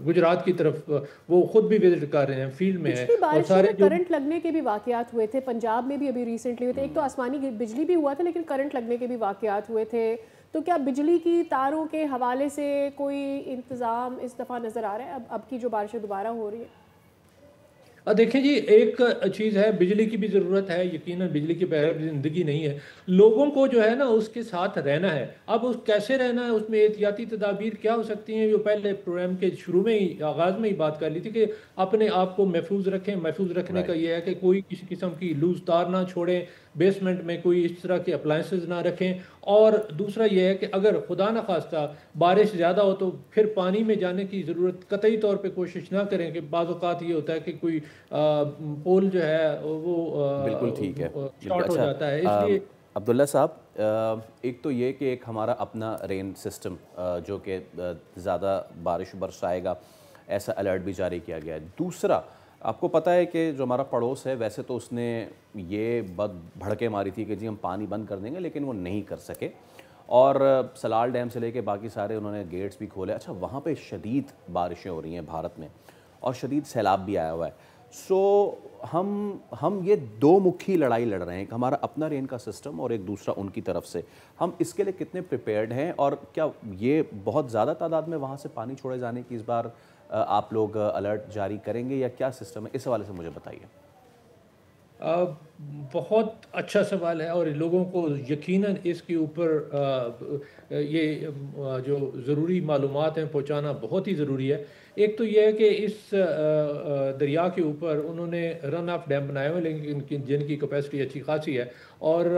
C: गुजरात की तरफ वो खुद भी विजिट कर रहे हैं, फील्ड में है।
G: और सारे करंट लगने के भी वाकयात हुए थे, पंजाब में भी अभी रिसेंटली हुए थे। एक तो आसमानी बिजली भी हुआ था लेकिन करंट लगने के भी वाकयात हुए थे। तो क्या बिजली की तारों के हवाले से कोई इंतज़ाम इस दफ़ा नज़र आ रहा है अब की जो बारिशें दोबारा हो रही है?
C: देखिए जी, एक चीज़ है, बिजली की भी ज़रूरत है, यकीनन बिजली के बगैर ज़िंदगी नहीं है। लोगों को जो है ना उसके साथ रहना है। अब उस कैसे रहना है, उसमें एहतियाती तदाबीर क्या हो सकती हैं, जो पहले प्रोग्राम के शुरू में ही आगाज़ में ही बात कर ली थी कि अपने आप को महफूज रखें। महफूज रखने का ये है कि कोई किसी किस्म की लूज़ तार ना छोड़ें, बेसमेंट में कोई इस तरह के अप्लाइंसेस ना रखें। और दूसरा ये है कि अगर खुदा न खास्ता बारिश ज़्यादा हो तो फिर पानी में जाने की ज़रूरत कतई तौर पे कोशिश ना करें। कि बाज़ औक़ात ये होता है कि कोई पोल जो है वो
A: बिल्कुल ठीक है,
C: शॉर्ट हो जाता है। इसलिए
A: अब्दुल्ला साहब, एक तो ये कि एक हमारा अपना रेन सिस्टम जो कि ज़्यादा बारिश बरसाएगा ऐसा अलर्ट भी जारी किया गया है। दूसरा, आपको पता है कि जो हमारा पड़ोस है वैसे तो उसने ये भड़के मारी थी कि जी हम पानी बंद कर देंगे, लेकिन वो नहीं कर सके और सलाल डैम से लेके बाकी सारे उन्होंने गेट्स भी खोले। अच्छा, वहाँ पे शदीद बारिशें हो रही हैं भारत में और शदीद सैलाब भी आया हुआ है। सो हम ये दो मुखी लड़ाई लड़ रहे हैं, हमारा अपना रेन का सिस्टम और एक दूसरा उनकी तरफ से। हम इसके लिए कितने प्रिपेयर्ड हैं और क्या ये बहुत ज़्यादा तादाद में वहाँ से पानी छोड़े जाने की इस बार आप लोग अलर्ट जारी करेंगे या क्या सिस्टम है, इस हवाले से मुझे बताइए।
C: बहुत अच्छा सवाल है और लोगों को यकीनन इसके ऊपर ये जो ज़रूरी मालूमात हैं पहुँचाना बहुत ही ज़रूरी है। एक तो ये है कि इस दरिया के ऊपर उन्होंने रन ऑफ डैम बनाए हुए लेकिन जिनकी कैपेसिटी अच्छी खासी है और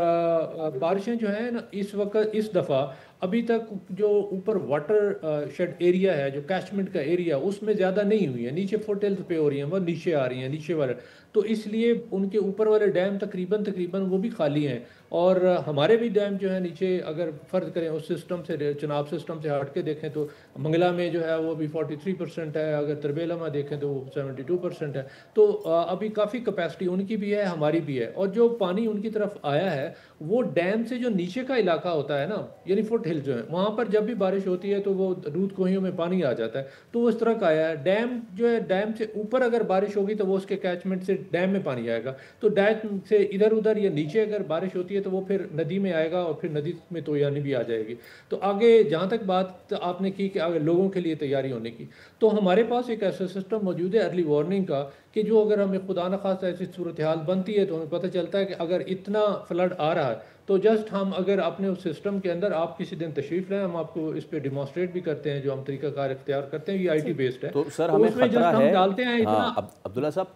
C: बारिशें जो हैं ना इस वक्त इस दफ़ा अभी तक जो ऊपर वाटर शेड एरिया है, जो कैचमेंट का एरिया, उसमें ज़्यादा नहीं हुई है। नीचे फुट हिल्स पे हो रही हैं, वो नीचे आ रही हैं, नीचे वाले। तो इसलिए उनके ऊपर वाले डैम डैम तकरीबन वो भी खाली हैं, और हमारे भी डैम जो है नीचे अगर फ़र्ज करें उस सिस्टम से, चनाब सिस्टम से हट के देखें तो मंगला में जो है वो भी 43% है, अगर तरबेला में देखें तो वो 72% है। तो अभी काफ़ी कैपेसिटी उनकी भी है, हमारी भी है। और जो पानी उनकी तरफ आया है वो डैम से जो नीचे का इलाका होता है ना, यानी फुट हिल जो है, वहाँ पर जब भी बारिश होती है तो वो रूद कोहियों में पानी आ जाता है, तो वो इस तरह का आया है। डैम जो है, डैम से ऊपर अगर बारिश होगी तो वो उसके कैचमेंट से डैम में पानी आएगा, तो डैम से इधर उधर या नीचे अगर बारिश होती है तो वो फिर नदी में आएगा, और फिर नदी में तो यानी भी आ जाएगी। तो आगे जहाँ तक बात आपने की कि आगे लोगों के लिए तैयारी होने की, तो हमारे पास एक ऐसा सिस्टम मौजूद है अर्ली वार्निंग का, कि जो अगर हमें खुदा न खास्ता ऐसी सूरत हाल बनती है तो हमें पता चलता है कि अगर इतना फ्लड आ रहा है, तो जस्ट हम अगर अपने उस सिस्टम के अंदर, आप किसी दिन तशरीफ लें, हम आपको इस पे डिमॉन्स्ट्रेट भी करते हैं, जो हम तरीकाकार इख्तियार करते हैं, ये IT बेस्ड है।
A: तो सर हमें खतरा है,
C: डालते हैं इतना,
A: हाँ, अब्दुल्ला साहब,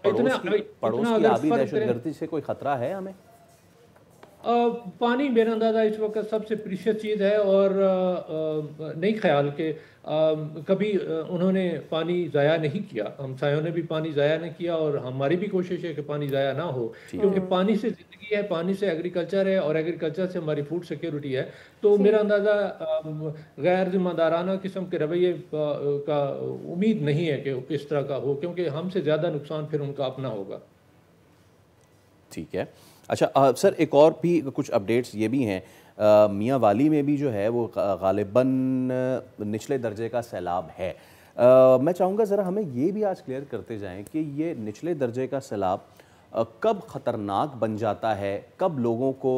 A: पड़ोस की आबी दहशतगर्दी से कोई खतरा है हमें?
C: पानी मेरा अंदाज़ा इस वक्त सबसे प्रीशियस चीज़ है, और नहीं ख्याल के कभी उन्होंने पानी ज़ाया नहीं किया, हमसायों ने भी पानी ज़ाया नहीं किया, और हमारी भी कोशिश है कि पानी ज़ाया ना हो, क्योंकि पानी से ज़िंदगी है, पानी से एग्रीकल्चर है, और एग्रीकल्चर से हमारी फूड सिक्योरिटी है। तो मेरा अंदाज़ा गैर जिम्मेदाराना किस्म के रवैये का उम्मीद नहीं है कि इस तरह का हो, क्योंकि हमसे ज़्यादा नुकसान फिर उनका अपना होगा।
A: ठीक है। अच्छा सर, एक और भी कुछ अपडेट्स ये भी हैं, मियाँ वाली में भी जो है वो गालिबन निचले दर्जे का सैलाब है। मैं चाहूँगा ज़रा हमें ये भी आज क्लियर करते जाएं कि ये निचले दर्जे का सैलाब कब ख़तरनाक बन जाता है, कब लोगों को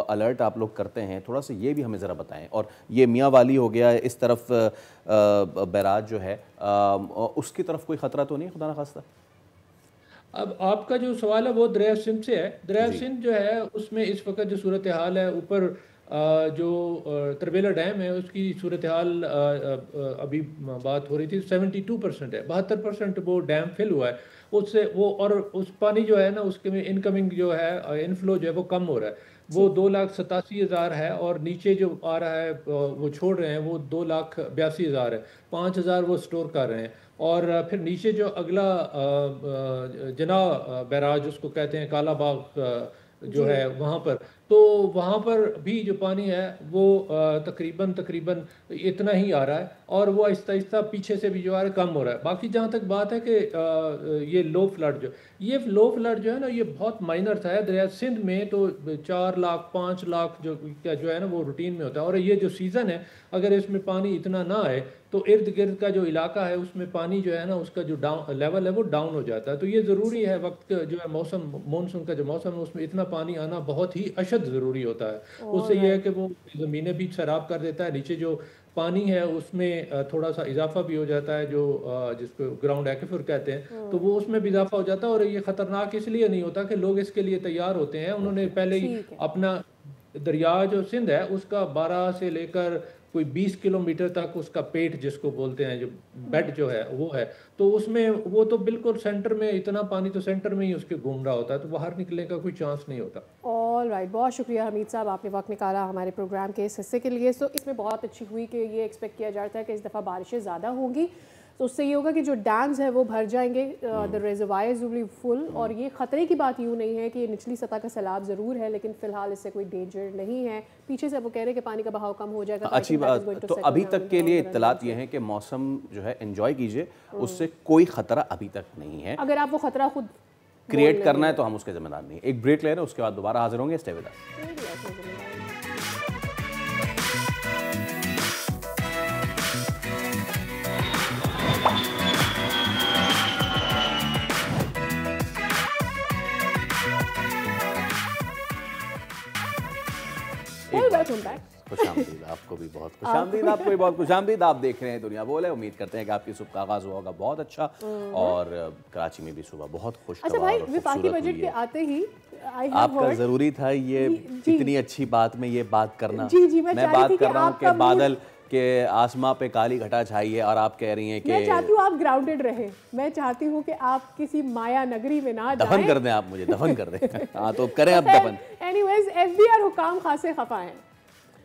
A: अलर्ट आप लोग करते हैं, थोड़ा सा ये भी हमें ज़रा बताएं। और ये मियाँ वाली हो गया, इस तरफ बैराज जो है उसकी तरफ कोई ख़तरा तो नहीं खुदा न खास्ता?
C: अब आपका जो सवाल है वो दरिया सिंध से है। दरिया सिंध जो है उसमें इस वक्त जो सूरत हाल है, ऊपर जो तरबेला डैम है उसकी सूरत हाल अभी बात हो रही थी 72% है, 72% वो डैम फिल हुआ है उससे, वो और उस पानी जो है ना उसके में इनकमिंग जो है इनफ्लो जो है वो कम हो रहा है, वो 2,87,000 है, और नीचे जो आ रहा है वो छोड़ रहे हैं वो 2,82,000 है, 5,000 वो स्टोर कर रहे हैं। और फिर नीचे जो अगला जना बैराज उसको कहते हैं, काला बाग जो है वहाँ पर, तो वहाँ पर भी जो पानी है वो तकरीबन इतना ही आ रहा है, और वो आहिस्ता आहिस्ता पीछे से भी जो आ रहा है कम हो रहा है। बाकी जहाँ तक बात है कि ये लो फ्लड जो है ना, ये बहुत माइनर था। दरिया सिंध में तो 4 लाख 5 लाख जो है ना वो रूटीन में होता है, और ये जो सीज़न है अगर इसमें पानी इतना ना आए तो इर्द गिर्द का जो इलाका है उसमें पानी जो है ना उसका जो लेवल है वो डाउन हो जाता है। तो ये ज़रूरी है, वक्त जो है मौसम, मानसून का जो मौसम है उसमें इतना पानी आना बहुत ही अशद ज़रूरी होता है। उससे यह है कि वो ज़मीनें भी सैराब कर देता है, नीचे जो पानी है उसमें थोड़ा सा इजाफा भी हो जाता है, जो जिसको ग्राउंड एक्विफर कहते हैं, तो वो उसमें भी इजाफा हो जाता है। और ये ख़तरनाक इसलिए नहीं होता कि लोग इसके लिए तैयार होते हैं, उन्होंने पहले ही अपना दरिया जो सिंध है उसका 12 से लेकर कोई 20 किलोमीटर तक उसका पेट जिसको बोलते हैं, जो बेड जो है वो है, तो उसमें वो तो बिल्कुल सेंटर में, इतना पानी तो सेंटर में ही उसके घूम रहा होता है, तो बाहर निकलने का कोई चांस नहीं होता।
G: ऑल राइट, बहुत शुक्रिया हमीद साहब, आपने वक्त निकाला हमारे प्रोग्राम के इस हिस्से के लिए। तो इसमें बहुत अच्छी हुई कि ये एक्सपेक्ट किया जाता है कि इस दफ़ा बारिशें ज़्यादा होंगी, तो उससे ये होगा कि जो डैम्स है वो भर जाएंगे, the reservoirs will be full. और ये ख़तरे की बात यूँ नहीं है कि निचली सतह का सैलाब ज़रूर है, लेकिन फ़िलहाल इससे कोई डेंजर नहीं है। पीछे से वो कह रहे हैं कि पानी का बहाव कम हो जाएगा।
A: अच्छी बात, तो अभी तक के लिए इत्तलात ये हैं कि मौसम जो है एंजॉय कीजिए, उससे कोई ख़तरा अभी तक नहीं है।
G: अगर आप वो ख़तरा खुद
A: क्रिएट करना है तो हम उसके जिम्मेदार नहीं। एक ब्रेक ले रहे हैं, उसके बाद दोबारा हाजिर होंगे। Stay with us. खुशामदीद, आपको भी बहुत खुशामदीद, आपको भी बहुत खुशामदीद। आप देख रहे हैं दुनिया बोल है। उम्मीद करते हैं कि आपकी सुबह का आगाज़ हुआ होगा बहुत अच्छा, और कराची में भी सुबह बहुत खुश।
G: अच्छा भाई, विफाकी बजट के आते ही
A: आपका ज़रूरी था ये इतनी अच्छी बात में ये बात करना।
G: जी,
A: मैं बात कर रहा हूँ कि बादल के आसमां पे काली घटा छाई है, और आप कह रही हैं कि
G: मैं चाहती हूँ आप ग्राउंडेड रहे, मैं चाहती हूँ कि आप किसी माया नगरी में ना जाएं।
A: दफन कर दें, आप मुझे दफन कर दें। हाँ तो करें अब दफन।
G: एनीवेज, FBR हुकाम खासे खफा हैं।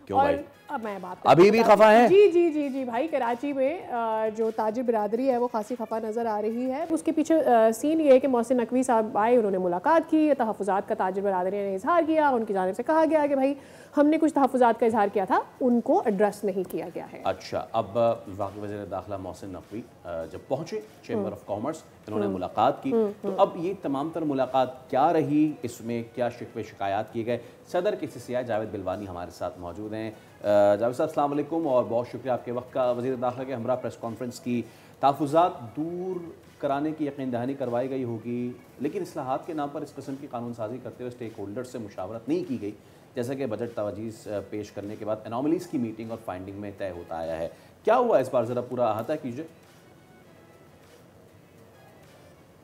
A: क्यों भाई?
G: अब मैं बात
A: अभी भी खफा है?
G: जी जी जी जी भाई, कराची में जो ताजिर बिरादरी है वो खासी खफा नज़र आ रही है। उसके पीछे सीन ये है कि मोहसिन नकवी साहब आए, उन्होंने मुलाकात की, तहफ़्फ़ुज़ात का ताजिर बिरादरी ने इजहार किया, उनकी जानिब से कहा गया कि भाई हमने कुछ तहफ़्फ़ुज़ात का इजहार किया था, उनको एड्रेस नहीं किया गया है।
A: अच्छा, अब वफ़ाक़ी वज़ीर दाखिला मोहसिन नकवी जब पहुँचे चैम्बर ऑफ कॉमर्स, इन्होंने मुलाकात की, तो अब ये तमाम तर मुलाकात क्या रही, इसमें क्या शिकवे शिकायत किए गए? सदर के CCI जावेद बिलवानी हमारे साथ मौजूद हैं। जावेद साहब अस्सलाम वालेकुम और बहुत शुक्रिया आपके वक्त का। वज़ीर दाखिला के हमरा प्रेस कॉन्फ्रेंस की तहफ़्फ़ुज़ात दूर कराने की यकीन दहानी करवाई गई होगी, लेकिन इस्लाहात के नाम पर इस किस्म की कानून साजी करते हुए स्टेक होल्डर से मुशावरत नहीं की गई, जैसा कि बजट तवजीज़ पेश करने के बाद एनोमलीज़ की मीटिंग और फाइंडिंग में तय होता आया है। क्या हुआ इस बार, ज़रा पूरा अहाता कीजिए।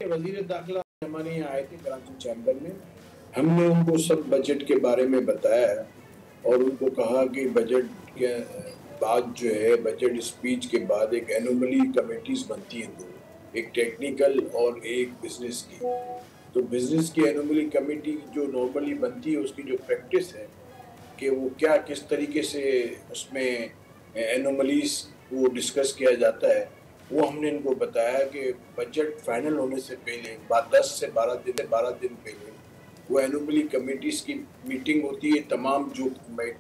D: वज़ीर दाखिला हमारे यहाँ आए थे कराची चैम्बर में, हमने उनको सब बजट के बारे में बताया और उनको कहा कि बजट के बाद जो है, बजट स्पीच के बाद एक एनोमली कमेटीज बनती हैं दो, एक टेक्निकल और एक बिजनेस की। तो बिजनेस की एनोमली कमेटी जो नॉर्मली बनती है, उसकी जो प्रैक्टिस है कि वो क्या किस तरीके से उसमें एनोमलीज को डिस्कस किया जाता है, वो हमने इनको बताया कि बजट फाइनल होने से पहले 10 से 12 दिन पहले वो एनोमली कमेटीज की मीटिंग होती है। तमाम जो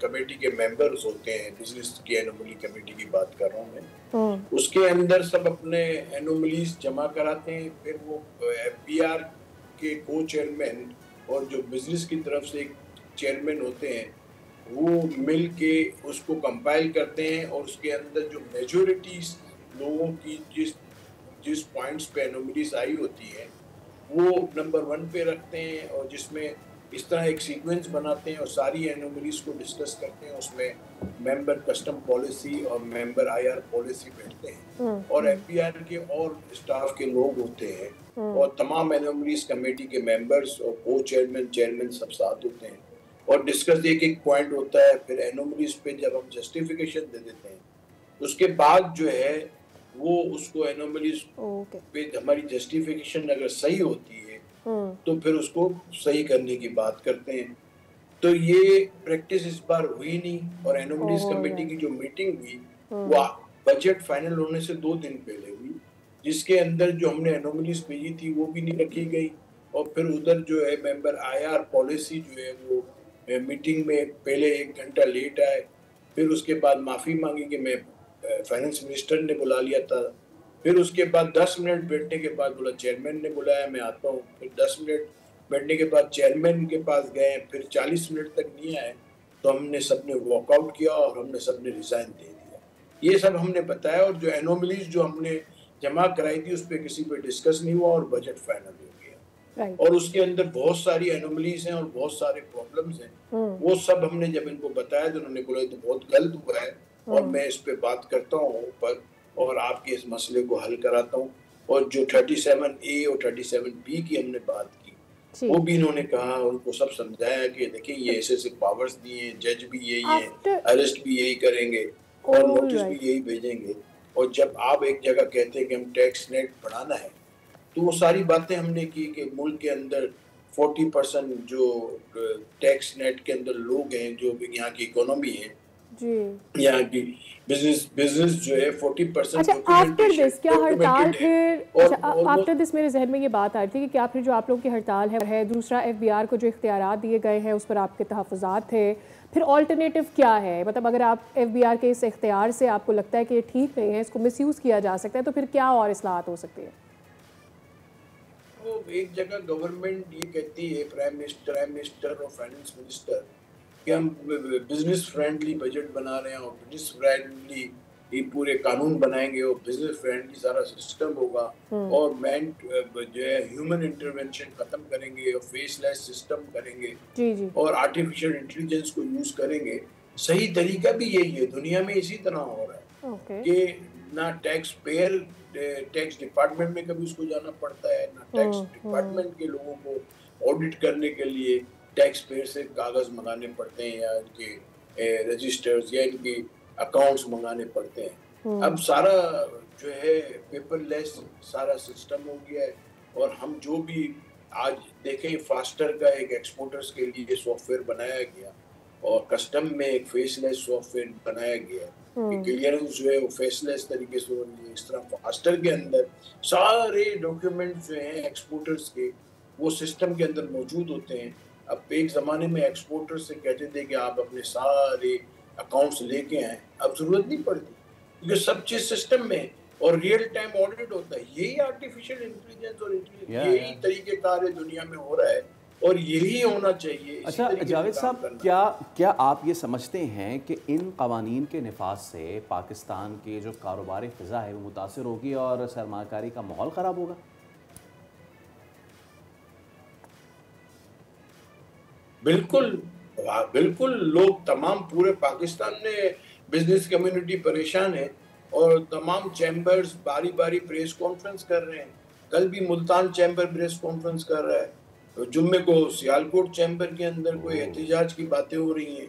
D: कमेटी के मेंबर्स होते हैं, बिजनेस की एनोमली कमेटी की बात कर रहा हूँ मैं, उसके अंदर सब अपने एनोमलीज जमा कराते हैं। फिर वो FBR के को चेयरमैन और जो बिजनेस की तरफ से एक चेयरमैन होते हैं, वो मिल के उसको कंपाइल करते हैं और उसके अंदर जो मेजोरिटीज लोगों की जिस पॉइंट्स पे एनोमलीज आई होती है वो नंबर 1 पे रखते हैं और जिसमें इस तरह एक सीक्वेंस बनाते हैं और सारी एनोमलीज को डिस्कस करते हैं। उसमें मेंबर कस्टम पॉलिसी और मेंबर IR पॉलिसी बैठते हैं और FBR के और स्टाफ के लोग होते हैं और तमाम एनोमलीज कमेटी के मेंबर्स और को चेयरमैन सब साथ होते हैं और डिस्कस एक पॉइंट होता है। फिर एनोमलीज पे जब हम जस्टिफिकेशन दे देते हैं, उसके बाद जो है वो उसको एनोमलीज पे हमारी जस्टिफिकेशन अगर सही होती है तो फिर उसको सही करने की बात करते हैं। तो ये प्रैक्टिस इस बार हुई नहीं और एनोमलीज कमेटी की जो मीटिंग हुई वो बजट फाइनल होने से 2 दिन पहले हुई, जिसके अंदर जो हमने एनोमलीज भेजी थी वो भी नहीं रखी गई और फिर उधर जो है मेंबर IR पॉलिसी जो है वो मीटिंग में पहले 1 घंटा लेट आए। फिर उसके बाद माफ़ी मांगी कि मैं फाइनेंस मिनिस्टर ने बुला लिया था। फिर उसके बाद 10 मिनट बैठने के बाद बोला चेयरमैन ने बुलाया, मैं आता हूँ। फिर 10 मिनट बैठने के बाद चेयरमैन के पास गए, फिर 40 मिनट तक नहीं आए तो हमने सबने वॉकआउट किया और हमने सबने रिजाइन दे दिया। ये सब हमने बताया और जो एनोमलीज जो हमने जमा कराई थी उस पर किसी पे डिस्कस नहीं हुआ और बजट फाइनल हो गया। और उसके अंदर बहुत सारी एनोमलीज हैं और बहुत सारे प्रॉब्लम्स हैं। वो सब हमने जब इनको बताया तो उन्होंने बोला तो बहुत गलत हुआ है और मैं इस पे बात करता हूँ ऊपर और आपके इस मसले को हल कराता हूँ। और जो 37A और 37B की हमने बात की वो भी इन्होंने कहा, उनको सब समझाया कि देखिए ये ऐसे पावर्स दिए हैं, जज भी यही है, अरेस्ट भी यही करेंगे और नोटिस भी यही भेजेंगे। और जब आप एक जगह कहते हैं कि हम टैक्स नेट बढ़ाना है तो वो सारी बातें हमने की कि मुल्क के अंदर 40% जो टैक्स नेट के अंदर लोग हैं, जो यहाँ की इकोनॉमी है, यहाँ की बिजनेस जो है 40%।
G: अच्छा, आफ्टर दिस क्या हड़ताल फिर आफ्टर दिस मेरे जहन में ये बात आ रही थी कि क्या फिर जो आप लोगों की हड़ताल है, दूसरा FBR को जो इख्तियारात दिए गए हैं उस पर आपके तहफ़्फ़ुज़ात थे, फिर ऑल्टरनेटिव क्या है? मतलब अगर आप FBR के इस इख्तियार से आपको लगता है कि ये ठीक नहीं है, इसको मिसयूज़ किया जा सकता है, तो फिर क्या और इस्लाहत हो सकती है?
D: वो एक जगह गवर्नमेंट ये कहती है, प्राइम मिनिस्टर और फाइनेंस मिनिस्टर, कि हम बिजनेस फ्रेंडली बजट बना रहे हैं और बिजनेस फ्रेंडली ये पूरे कानून बनाएंगे और बिजनेस फ्रेंडली सारा सिस्टम होगा और मैन जो है ह्यूमन इंटरवेंशन खत्म करेंगे और फेसलेस सिस्टम करेंगे और आर्टिफिशियल इंटेलिजेंस को यूज करेंगे। सही तरीका भी यही है, दुनिया में इसी तरह हो रहा है कि ना टैक्स पेयर टैक्स डिपार्टमेंट में कभी उसको जाना पड़ता है, ना टैक्स डिपार्टमेंट के लोगों को ऑडिट करने के लिए टैक्स पेयर से कागज मंगाने पड़ते हैं या इनके रजिस्टर्स या इनके अकाउंट्स मंगाने पड़ते हैं। अब सारा जो है पेपरलेस सारा सिस्टम हो गया है और हम जो भी आज देखें फास्टर का एक एक्सपोर्टर्स के लिए सॉफ्टवेयर बनाया गया और कस्टम में एक फेसलेस सॉफ्टवेयर बनाया गया है कि क्लियरेंस जो है वो फेसलेस तरीके से हो रही है। इस तरह फास्टर के अंदर सारे डॉक्यूमेंट्स जो हैं एक्सपोर्टर्स के वो सिस्टम के अंदर मौजूद होते हैं। अब एक ज़माने में एक्सपोर्टर्स से कहते थे कि आप अपने सारे अकाउंट्स लेके आए, अब ज़रूरत नहीं पड़ती क्योंकि सब चीज़ सिस्टम में और रियल टाइम ऑडिट होता है। यही आर्टिफिशियल इंटेलिजेंस और यही तरीके कार दुनिया में हो रहा है और यही होना चाहिए।
A: अच्छा जावेद साहब, क्या आप ये समझते हैं कि इन कवानीन के निफाज से पाकिस्तान के जो कारोबारी फ़िज़ा है वो मुतासर होगी और सरमाकारी का माहौल ख़राब होगा?
D: बिल्कुल बिल्कुल, लोग तमाम पूरे पाकिस्तान में बिजनेस कम्युनिटी परेशान है और तमाम चैम्बर्स बारी बारी प्रेस कॉन्फ्रेंस कर रहे हैं। कल भी मुल्तान चैम्बर प्रेस कॉन्फ्रेंस कर रहा है, तो जुम्मे को सियालकोट चैम्बर के अंदर कोई एहतजाज की बातें हो रही हैं।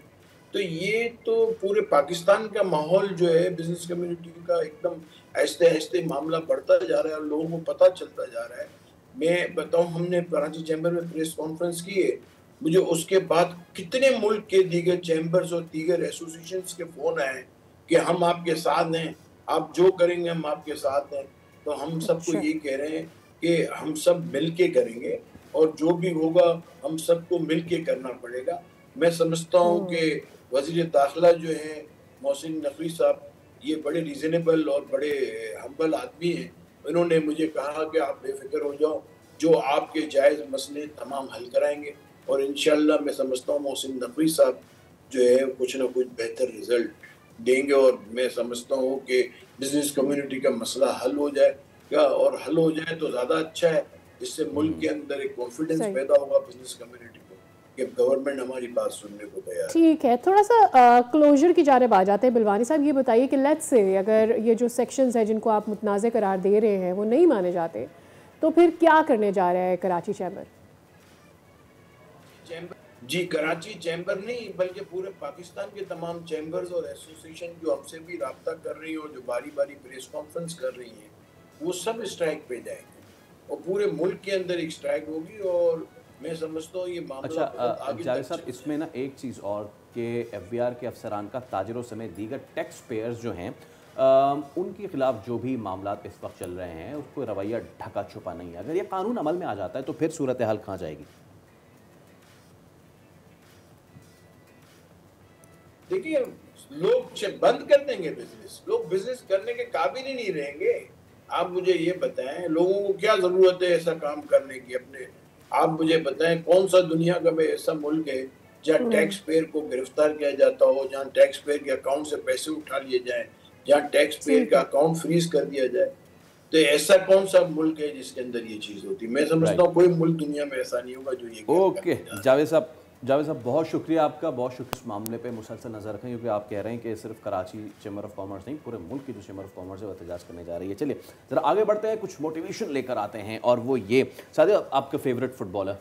D: तो ये तो पूरे पाकिस्तान का माहौल जो है बिजनेस कम्युनिटी का एकदम आहिस्ते आहिस्ते मामला बढ़ता जा रहा है और लोगों को पता चलता जा रहा है। मैं बताऊं, हमने कराची चैम्बर में प्रेस कॉन्फ्रेंस की है, मुझे उसके बाद कितने मुल्क के दीगर चैम्बर्स और दीगर एसोसिएशंस के फ़ोन आए कि हम आपके साथ हैं, आप जो करेंगे हम आपके साथ हैं। तो हम सबको ये कह रहे हैं कि हम सब मिल के करेंगे और जो भी होगा हम सबको मिल के करना पड़ेगा। मैं समझता हूँ कि वज़ीर दाखिला जो है मोहसिन नकवी साहब, ये बड़े रीज़नेबल और बड़े हम्बल आदमी हैं। इन्होंने मुझे कहा कि आप बेफिक्र हो जाओ, जो आपके जायज़ मसले तमाम हल कराएंगे और इंशाअल्लाह मैं समझता हूँ मोहसिन नकवी साहब जो है कुछ ना कुछ बेहतर रिजल्ट देंगे और मैं समझता हूँ कि बिजनेस कम्युनिटी का मसला हल हो जाएगा और हल हो जाए तो ज़्यादा अच्छा है। इससे मुल्क के अंदर एक कॉन्फिडेंस पैदा होगा बिजनेस कम्युनिटी को कि गवर्नमेंट हमारी बात सुनने को तैयार है।
G: ठीक है, थोड़ा सा क्लोजर की जानिब आ जाते हैं। बिलवानी साहब, ये बताइए कि लेट्स से अगर ये जो सेक्शंस हैं जिनको आप मुतनाज़े करार दे रहे हैं वो नहीं माने जाते तो फिर क्या करने जा रहा है कराची चैम्बर?
D: जी, कराची चैम्बर नहीं बल्कि पूरे पाकिस्तान के तमाम चैम्बर्स और एसोसिएशन जो हमसे भी राब्ता कर रही है और जो बारी बारी प्रेस कॉन्फ्रेंस कर रही हैं, वो सब स्ट्राइक पे जाएंगे और पूरे मुल्क के अंदर एक स्ट्राइक होगी और मैं समझता हूँ ये मामला आगे
A: जावेद साहब, इसमें ना एक चीज़ और कि एफबीआर के अफसरान का ताजरों समेत दीगर टैक्स पेयर्स जो हैं उनके खिलाफ जो भी मामला इस वक्त चल रहे हैं उसको रवैया ढका छुपा नहीं है। अगर ये कानून अमल में आ जाता है तो फिर सूरत हाल कहाँ जाएगी?
D: देखिए, लोग बंद कर देंगे बिजनेस, लोग बिजनेस करने के काबिल ही नहीं रहेंगे। आप मुझे ये बताएं, लोगों को क्या जरूरत है ऐसा काम करने की अपने? आप मुझे बताएं कौन सा दुनिया का भी ऐसा मुल्क है जहाँ टैक्स पेयर को गिरफ्तार किया जाता हो, जहाँ टैक्स पेयर के अकाउंट से पैसे उठा लिए जाए, जहाँ टैक्स पेयर का अकाउंट फ्रीज कर दिया जाए? तो ऐसा कौन सा मुल्क है जिसके अंदर ये चीज होती है? मैं समझता हूँ कोई मुल्क दुनिया में ऐसा नहीं होगा जो ये।
A: ओके जावेद साहब बहुत शुक्रिया आपका, बहुत शुक्रिया। इस मामले पे मुसलसल नजर रखें क्योंकि आप कह रहे हैं कि सिर्फ कराची चैम्बर ऑफ कॉमर्स नहीं, पूरे मुल्क की जो चैम्बर ऑफ कॉमर्स है वो एहतजाज करने जा रही है। चलिए जरा आगे बढ़ते हैं, कुछ मोटिवेशन लेकर आते हैं और वो ये सादिया, आपका फेवरेट फुटबॉलर?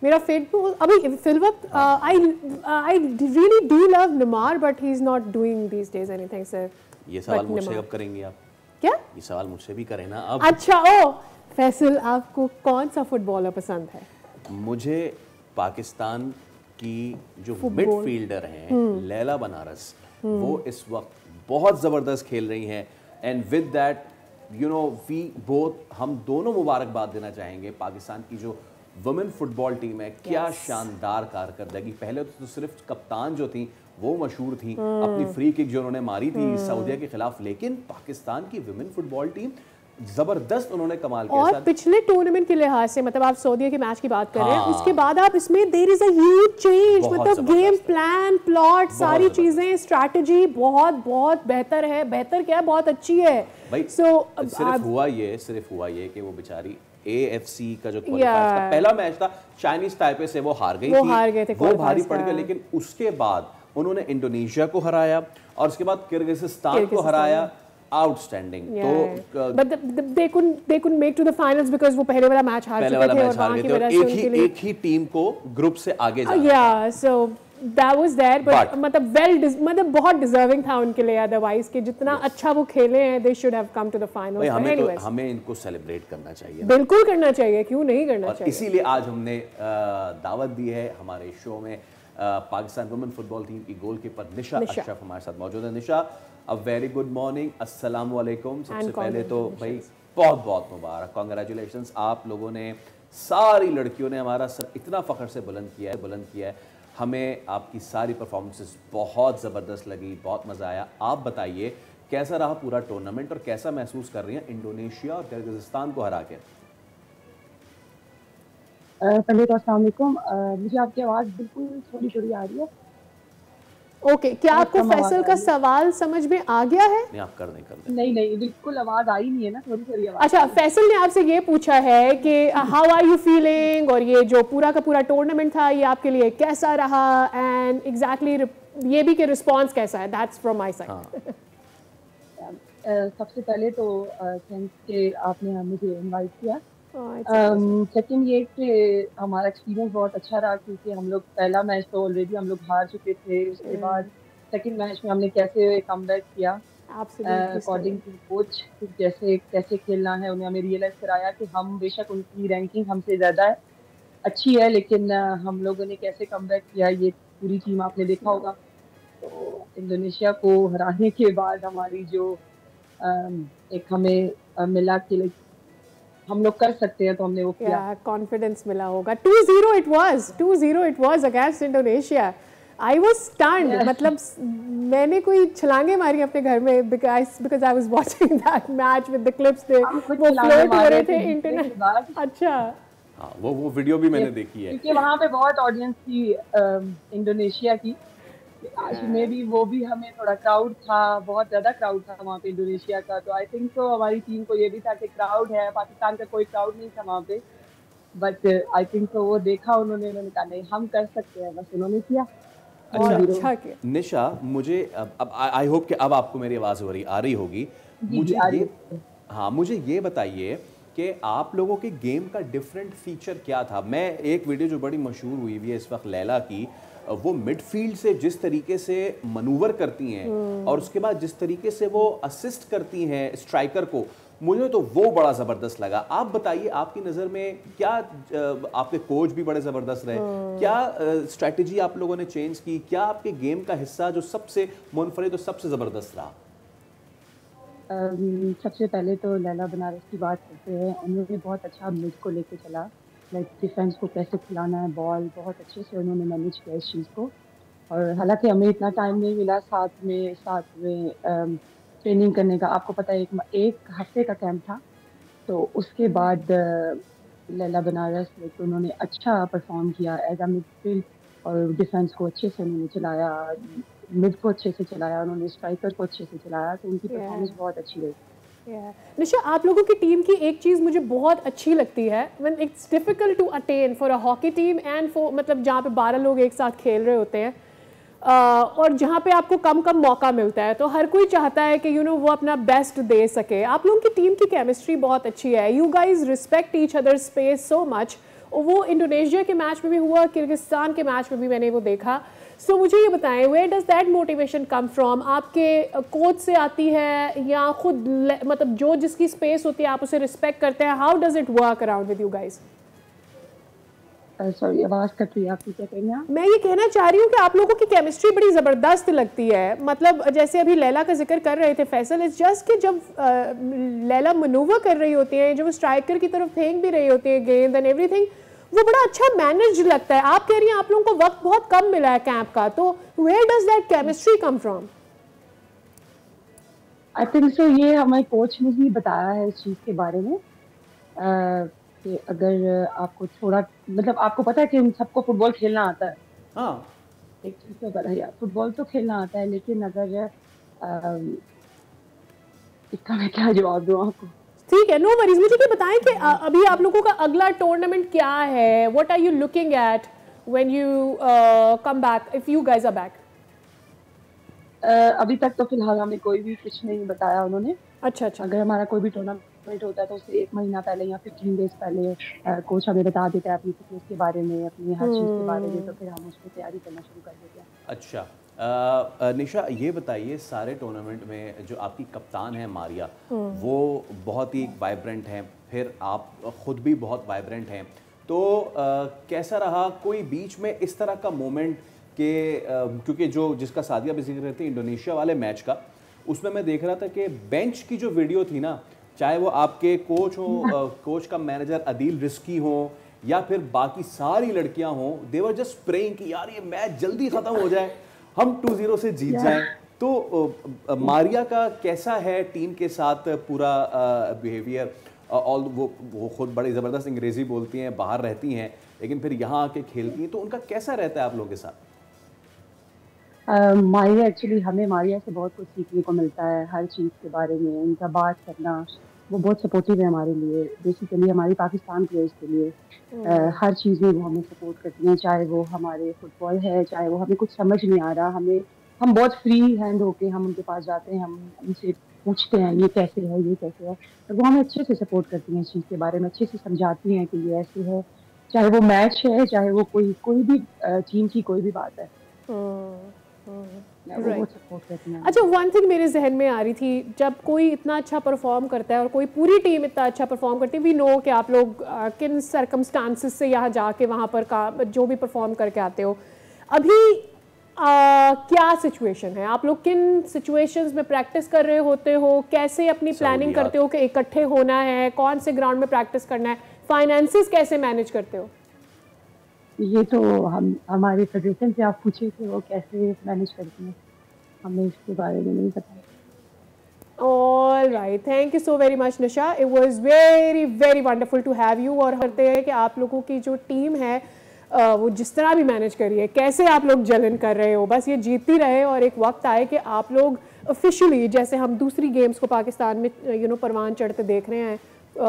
G: मेरा फेवरेट अभी फिलवक्त I really do love Neymar but he is not doing these days anything sir.
A: ये सवाल मुझसे कब करेंगी आप?
G: क्या
A: ये सवाल मुझसे भी करें ना अब।
G: अच्छा, ओ फैसल, आपको कौन सा फुटबॉलर पसंद है?
A: मुझे पाकिस्तान की जो मिडफील्डर हैं लैला बनारस, वो इस वक्त बहुत ज़बरदस्त खेल रही हैं and with that you know we both, हम दोनों मुबारकबाद देना चाहेंगे पाकिस्तान की जो वुमेन फुटबॉल टीम है। क्या शानदार कारकर्दगी! पहले तो सिर्फ कप्तान जो थी वो मशहूर थी, अपनी फ्री किक जो उन्होंने मारी थी सऊदीया के खिलाफ, लेकिन पाकिस्तान की वुमेन फुटबॉल टीम जबरदस्त उन्होंने कमाल किया।
G: और पिछले टूर्नामेंट के लिहाज से, मतलब आप सऊदीया के मैच की बात कर रहे हैं, उसके बाद आप इसमें there is a huge change, मतलब गेम प्लान, प्लॉट, सारी चीजें, स्ट्रैटेजी बहुत बेहतर है। बेहतर क्या है, बहुत अच्छी है भाई।
A: सिर्फ हुआ ये कि वो बेचारी AFC का जो क्वालिफायर पहला मैच था चाइनीज ताइपे से वो हार गई थी, वो भारी पड़ गए, लेकिन उसके बाद उन्होंने इंडोनेशिया को हराया और उसके बाद किर्गिस्तान को हराया। आउटस्टैंडिंग। तो
G: but they couldn't make to the finals because वो पहले वाला मैच हार चुके थे और वहां की वजह से उनके लिए
A: एक ही टीम को ग्रुप से आगे जाना।
G: yeah, so that was there, but मतलब बहुत डिजर्विंग था उनके लिए, अदरवाइज कि जितना अच्छा वो खेले हैं they should have come to the finals।
A: हमें इनको सेलिब्रेट करना चाहिए,
G: बिल्कुल करना चाहिए, क्यों नहीं करना चाहिए।
A: इसीलिए आज हमने दावत दी है हमारे शो में पाकिस्तान वुमेन फुटबॉल टीम की गोलकीपर निशा अशरफ हमारे साथ मौजूद है। निशा, अ वेरी गुड मॉर्निंग, अस्सलाम वालेकुम। सबसे पहले तो भाई बहुत बहुत मुबारक, कॉन्ग्रेचुलेशंस। आप लोगों ने, सारी लड़कियों ने हमारा सर इतना फ़ख्र से बुलंद किया है। हमें आपकी सारी परफॉर्मेंसेस बहुत ज़बरदस्त लगी, बहुत मज़ा आया। आप बताइए कैसा रहा पूरा टूर्नामेंट और कैसा महसूस कर रही हैं इंडोनेशिया और किर्गिज़स्तान को हरा के?
E: पहले तो अस्सलाम वालेकुम। मुझे आपकी आवाज़ बिल्कुल थोड़ी थोड़ी आ रही है।
G: ओके, क्या आपको फैसल का सवाल समझ में आ गया है?
A: नहीं, आप कर
E: नहीं, बिल्कुल आवाज़ आई नहीं है ना, थोड़ी थोड़ी आवाज़।
G: अच्छा, फैसल ने आपसे ये पूछा है कि हाउ आर यू फीलिंग, और ये जो पूरा का पूरा टूर्नामेंट था ये आपके लिए कैसा रहा, एंड एग्जैक्टली ये भी कि रिस्पांस कैसा है। That's from my side.
E: सबसे पहले तो थैंक्स कि आपने मुझे इनवाइट किया। सेकंड ये कि हमारा एक्सपीरियंस बहुत अच्छा रहा, क्योंकि हम लोग पहला मैच तो ऑलरेडी हम लोग हार चुके थे। उसके बाद सेकंड मैच में हमने कैसे कमबैक किया अकॉर्डिंग टू कोच, कैसे खेलना है। उन्हें हमें रियलाइज़ कराया कि हम बेशक उनकी रैंकिंग हमसे ज़्यादा अच्छी है, लेकिन हम लोगों ने कैसे कमबैक किया ये पूरी टीम आपने देखा होगा। तो इंडोनेशिया को हराने के बाद हमारी जो एक हमें मिला कि हम लोग कर सकते हैं, तो हमने वो किया।
G: कॉन्फिडेंस मिला होगा। 2-0 it was against Indonesia. I was stunned, मतलब मैंने कोई छलांगे मारी अपने घर में because I was watching that match with the clips. वो फ्लोट हो रहे थे इंटरनेट। अच्छा,
A: हाँ, वो वीडियो भी मैंने देखी है,
E: क्योंकि वहाँ पे बहुत ऑडियंस थी इंडोनेशिया की। में भी वो भी हमें थोड़ा क्राउड था, बहुत ज़्यादा क्राउड था वहाँ पे इंडोनेशिया का। तो आई थिंक तो हमारी टीम को ये भी था कि क्राउड है, पाकिस्तान का कोई क्राउड नहीं था वहाँ पे, बट आई थिंक तो वो देखा उन्होंने कहा नहीं हम कर सकते हैं, बस उन्होंने किया।
G: अच्छा किया।
A: निशा, मुझे अब आई होप कि अब आपको मेरी आवाज़ आ रही होगी। मुझे ये बताइए कि आप लोगों के गेम का डिफरेंट फीचर क्या था। मैं एक वीडियो जो बड़ी मशहूर हुई है इस वक्त लैला की, वो मिडफील्ड से जिस तरीके से मनूवर करती हैं और उसके बाद जिस तरीके से वो असिस्ट करती हैं स्ट्राइकर को, मुझे तो वो बड़ा ज़बरदस्त लगा। आप बताइए आपकी नज़र में क्या, आपके कोच भी बड़े ज़बरदस्त रहे, क्या स्ट्रैटेजी आप लोगों ने चेंज की, क्या आपके गेम का हिस्सा जो सबसे मुनफरिद और सबसे ज़बरदस्त रहा?
E: सबसे पहले तो लैला बनारस की बात करते हैं। उन्होंने बहुत अच्छा मिड को लेके चला, लाइक डिफेंस को कैसे खिलाना है बॉल, बहुत अच्छे से उन्होंने मैनेज किया इस चीज़ को। और हालांकि हमें इतना टाइम नहीं मिला साथ में ट्रेनिंग करने का। आपको पता है एक हफ्ते का कैंप था, तो उसके बाद लैला बनारस में तो उन्होंने अच्छा परफॉर्म किया एज अ मिडफील्ड, और डिफेंस को अच्छे से उन्होंने चलाया, मिड को अच्छे से चलाया, उन्होंने स्ट्राइकर को अच्छे से चलाया, तो उनकी परफॉर्मेंस बहुत अच्छी रही।
G: निशा, आप लोगों की टीम की एक चीज़ मुझे बहुत अच्छी लगती है, when it's difficult to attain for a hockey team and for, मतलब जहाँ पे 12 लोग एक साथ खेल रहे होते हैं और जहाँ पे आपको कम मौका मिलता है, तो हर कोई चाहता है कि वो अपना बेस्ट दे सके। आप लोगों की टीम की केमिस्ट्री बहुत अच्छी है, you guys respect each other space so much. वो इंडोनेशिया के मैच में भी हुआ, किर्गिस्तान के मैच में भी मैंने वो देखा। सो मुझे ये बताएं, where does that motivation come from? आपके कोच से आती है या खुद, मतलब जो जिसकी स्पेस होती है आप उसे रिस्पेक्ट करते हैं? How does it work around with you guys?
E: Sorry, आवाज़ कट रही है, आप क्या कह रही हैं?
G: मैं ये कहना चाह रही हूँ कि आप लोगों की केमिस्ट्री बड़ी ज़बरदस्त लगती है। मतलब जैसे अभी लैला का जिक्र कर रहे थे फैसल, इज जस्ट कि जब लैला मनूवर कर रही होती है, जब स्ट्राइकर की तरफ फेंक भी रही होती है गेंद एंड एवरीथिंग, वो बड़ा अच्छा मैनेज लगता है। आप कह रही हैं आप लोगों को वक्त बहुत कम मिला है कैंप का, तो where does that chemistry come from?
E: I think so ये हमारे कोच ने ही बताया है इस चीज़ के बारे में कि अगर आपको थोड़ा, मतलब आपको पता है कि सबको फुटबॉल खेलना आता है।
A: हाँ,
E: एक चीज़ तो पता है, फुटबॉल तो खेलना आता है, लेकिन अगर इसका मैं क्या जवाब दूँ आपको?
G: ठीक है, नो वरीज। मुझे ये बताएं कि अभी आप लोगों का अगला टूर्नामेंट क्या है? What are you looking at when you come back, if you guys are back?
E: अभी तक तो फिलहाल हमें कोई भी कुछ नहीं बताया उन्होंने।
G: अच्छा।
E: अगर हमारा कोई भी टूर्नामेंट होता है तो उससे 1 महीना पहले या 15 डेज पहले कोच हमें बता देता है अपनी फिटनेस के बारे में, अपनी हर चीज़ के बारे में, तो फिर हम उसकी तैयारी करना शुरू कर देते हैं।
A: अच्छा, निशा ये बताइए, सारे टूर्नामेंट में जो आपकी कप्तान है मारिया, वो बहुत ही वाइब्रेंट हैं, फिर आप खुद भी बहुत वाइब्रेंट हैं, तो कैसा रहा? कोई बीच में इस तरह का मोमेंट कि क्योंकि जो जिसका सादिया भी जिक्र थी इंडोनेशिया वाले मैच का, उसमें मैं देख रहा था कि बेंच की जो वीडियो थी ना, चाहे वो आपके कोच हो, कोच का मैनेजर अदील रिस्की हो या फिर बाकी सारी लड़कियां हों, दे वर जस्ट प्रेइंग कि यार ये मैच जल्दी ख़त्म हो जाए, हम 2-0 से जीत जाएं। तो मारिया का कैसा है टीम के साथ पूरा बिहेवियर? ऑल वो खुद बड़ी ज़बरदस्त अंग्रेज़ी बोलती हैं, बाहर रहती हैं, लेकिन फिर यहाँ आके खेलती हैं, तो उनका कैसा रहता है आप लोगों के साथ?
E: मारिया एक्चुअली हमें मारिया से बहुत कुछ सीखने को मिलता है, हर चीज़ के बारे में उनका बात करना, वो बहुत सपोर्टिव है हमारे लिए, बेसिकली हमारी पाकिस्तान प्लेयर्स के लिए। हर चीज़ में वो हमें सपोर्ट करती हैं, चाहे वो हमारे फुटबॉल है, चाहे वो हमें कुछ समझ नहीं आ रहा, हम बहुत फ्री हैंड होके हम उनके पास जाते हैं, हम उनसे पूछते हैं ये कैसे है, ये कैसे है, तो वो हमें अच्छे से सपोर्ट करती हैं, इस चीज़ के बारे में अच्छे से समझाती हैं कि ये ऐसे है, चाहे वो मैच है, चाहे वो कोई भी टीम की कोई भी बात है।
G: अच्छा, वन थिंग मेरे जहन में आ रही थी, जब कोई इतना अच्छा परफॉर्म करता है और कोई पूरी टीम इतना अच्छा परफॉर्म करती है, वी नो कि आप लोग किन सर्कमस्टांसिस से यहाँ जाके वहाँ पर जो भी परफॉर्म करके आते हो, अभी क्या सिचुएशन है? आप लोग किन सिचुएशंस में प्रैक्टिस कर रहे होते हो? कैसे अपनी प्लानिंग करते हो कि इकट्ठे होना है, कौन से ग्राउंड में प्रैक्टिस करना है, फाइनेंसेस कैसे मैनेज करते हो?
E: ये तो हमारे फेडरेशन से आप पूछे कि वो कैसे मैनेज करती हैं, हमें इसके बारे में नहीं पता।
G: All right, thank you so very much Nisha, it was very very wonderful to have you. और करते हैं कि आप लोगों की जो टीम है वो जिस तरह भी मैनेज करिए, कैसे आप लोग जलन कर रहे हो, बस ये जीतती रहे और एक वक्त आए कि आप लोग ऑफिशियली, जैसे हम दूसरी गेम्स को पाकिस्तान में परवान चढ़ते देख रहे हैं,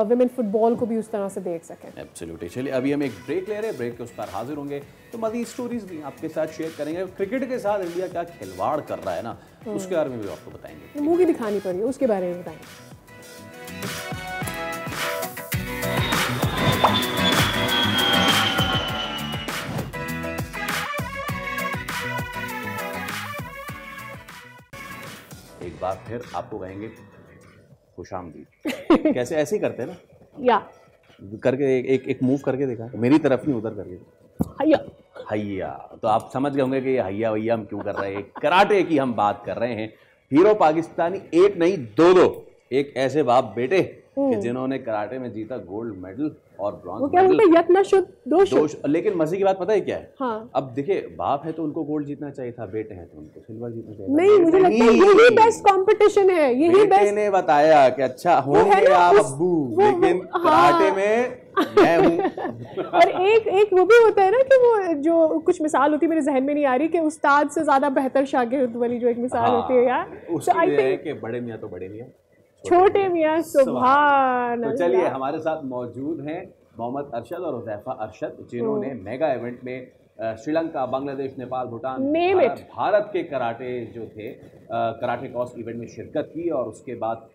G: विमेन फुटबॉल को भी उस तरह से देख सकें।
A: एब्सोल्युटली। चलिए अभी हम एक ब्रेक ले रहे हैं, ब्रेक के उस पर हाजिर होंगे तो मज़ीद स्टोरीज भी आपके साथ शेयर करेंगे। क्रिकेट के साथ इंडिया क्या खिलवाड़ कर रहा है ना, उसके बारे में भी आपको बताएंगे।
G: मूवी दिखानी पड़ी, उसके बारे में बताएंगे।
A: एक बार फिर आपको कहेंगे खुशामदीद। कैसे ऐसे ही करते हैं ना,
G: या
A: करके एक मूव करके देखा, मेरी तरफ नहीं उधर करके
G: हैया
A: हैया, तो आप समझ गए होंगे कि ये हैया वैया हम क्यों कर रहे हैं। कराटे की हम बात कर रहे हैं। हीरो पाकिस्तानी एक नहीं दो, एक ऐसे बाप बेटे कि जिन्होंने कराटे में जीता गोल्ड मेडल और ब्रॉन्ज मेडल।
G: यत्नशुद्ध दोष।
A: लेकिन मजे की बात पता है क्या है?
G: हाँ।
A: अब देखिए, बाप है तो उनको गोल्ड जीतना चाहिए था, बेटे हैं तो उनको सिल्वर जीतना चाहिए।
G: नहीं, मुझे लगता है यही बेस्ट कंपटीशन है, यही बेस्ट
A: ने बताया कि अच्छा होंगे आप अब्बू, लेकिन कराटे में मैं हूँ।
G: और एक वो भी होता है ना कि वो जो कुछ मिसाल होती है, मेरे जहन में नहीं आ रही, कि उस्ताद से ज्यादा बेहतर शागिर्द वाली जो एक मिसाल होती है यार,
A: उसके लिए है कि बड़े मियाँ तो बड़े मियाँ,
G: छोटे मियाँ सुभान
A: अल्लाह। तो चलिए हमारे साथ मौजूद हैं मोहम्मद अरशद और हुज़ैफा अरशद, जिन्होंने मेगा इवेंट में श्रीलंका, बांग्लादेश, नेपाल, भूटान, भारत के कराटे जो थे कराटे क्रॉस इवेंट में शिरकत की। और उसके बाद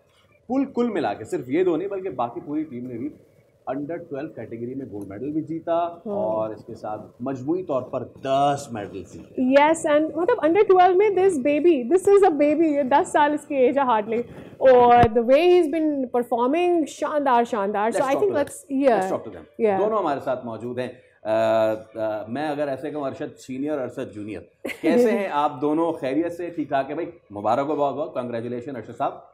A: कुल मिला के सिर्फ ये दो नहीं बल्कि बाकी पूरी टीम ने भी अंडर 12 कैटेगरी में गोल्ड मेडल भी जीता और इसके साथ मजमूई तौर पर 10 मेडल जीते।
G: यस, एंड मतलब अंडर 12 में दिस इज अ बेबी, 10 साल इसकी एज है हार्डली, और the way he is been performing शानदार। सो आई थिंक लेट्स
A: दोनों हमारे साथ मौजूद हैं। मैं अगर ऐसे कहूँ, अरशद सीनियर, अरशद जूनियर, कैसे हैं आप दोनों? खैरियत से? ठीक ठाक है भाई? मुबारक हो, बहुत बहुत कंग्रेचुलेशन अरशद साहब।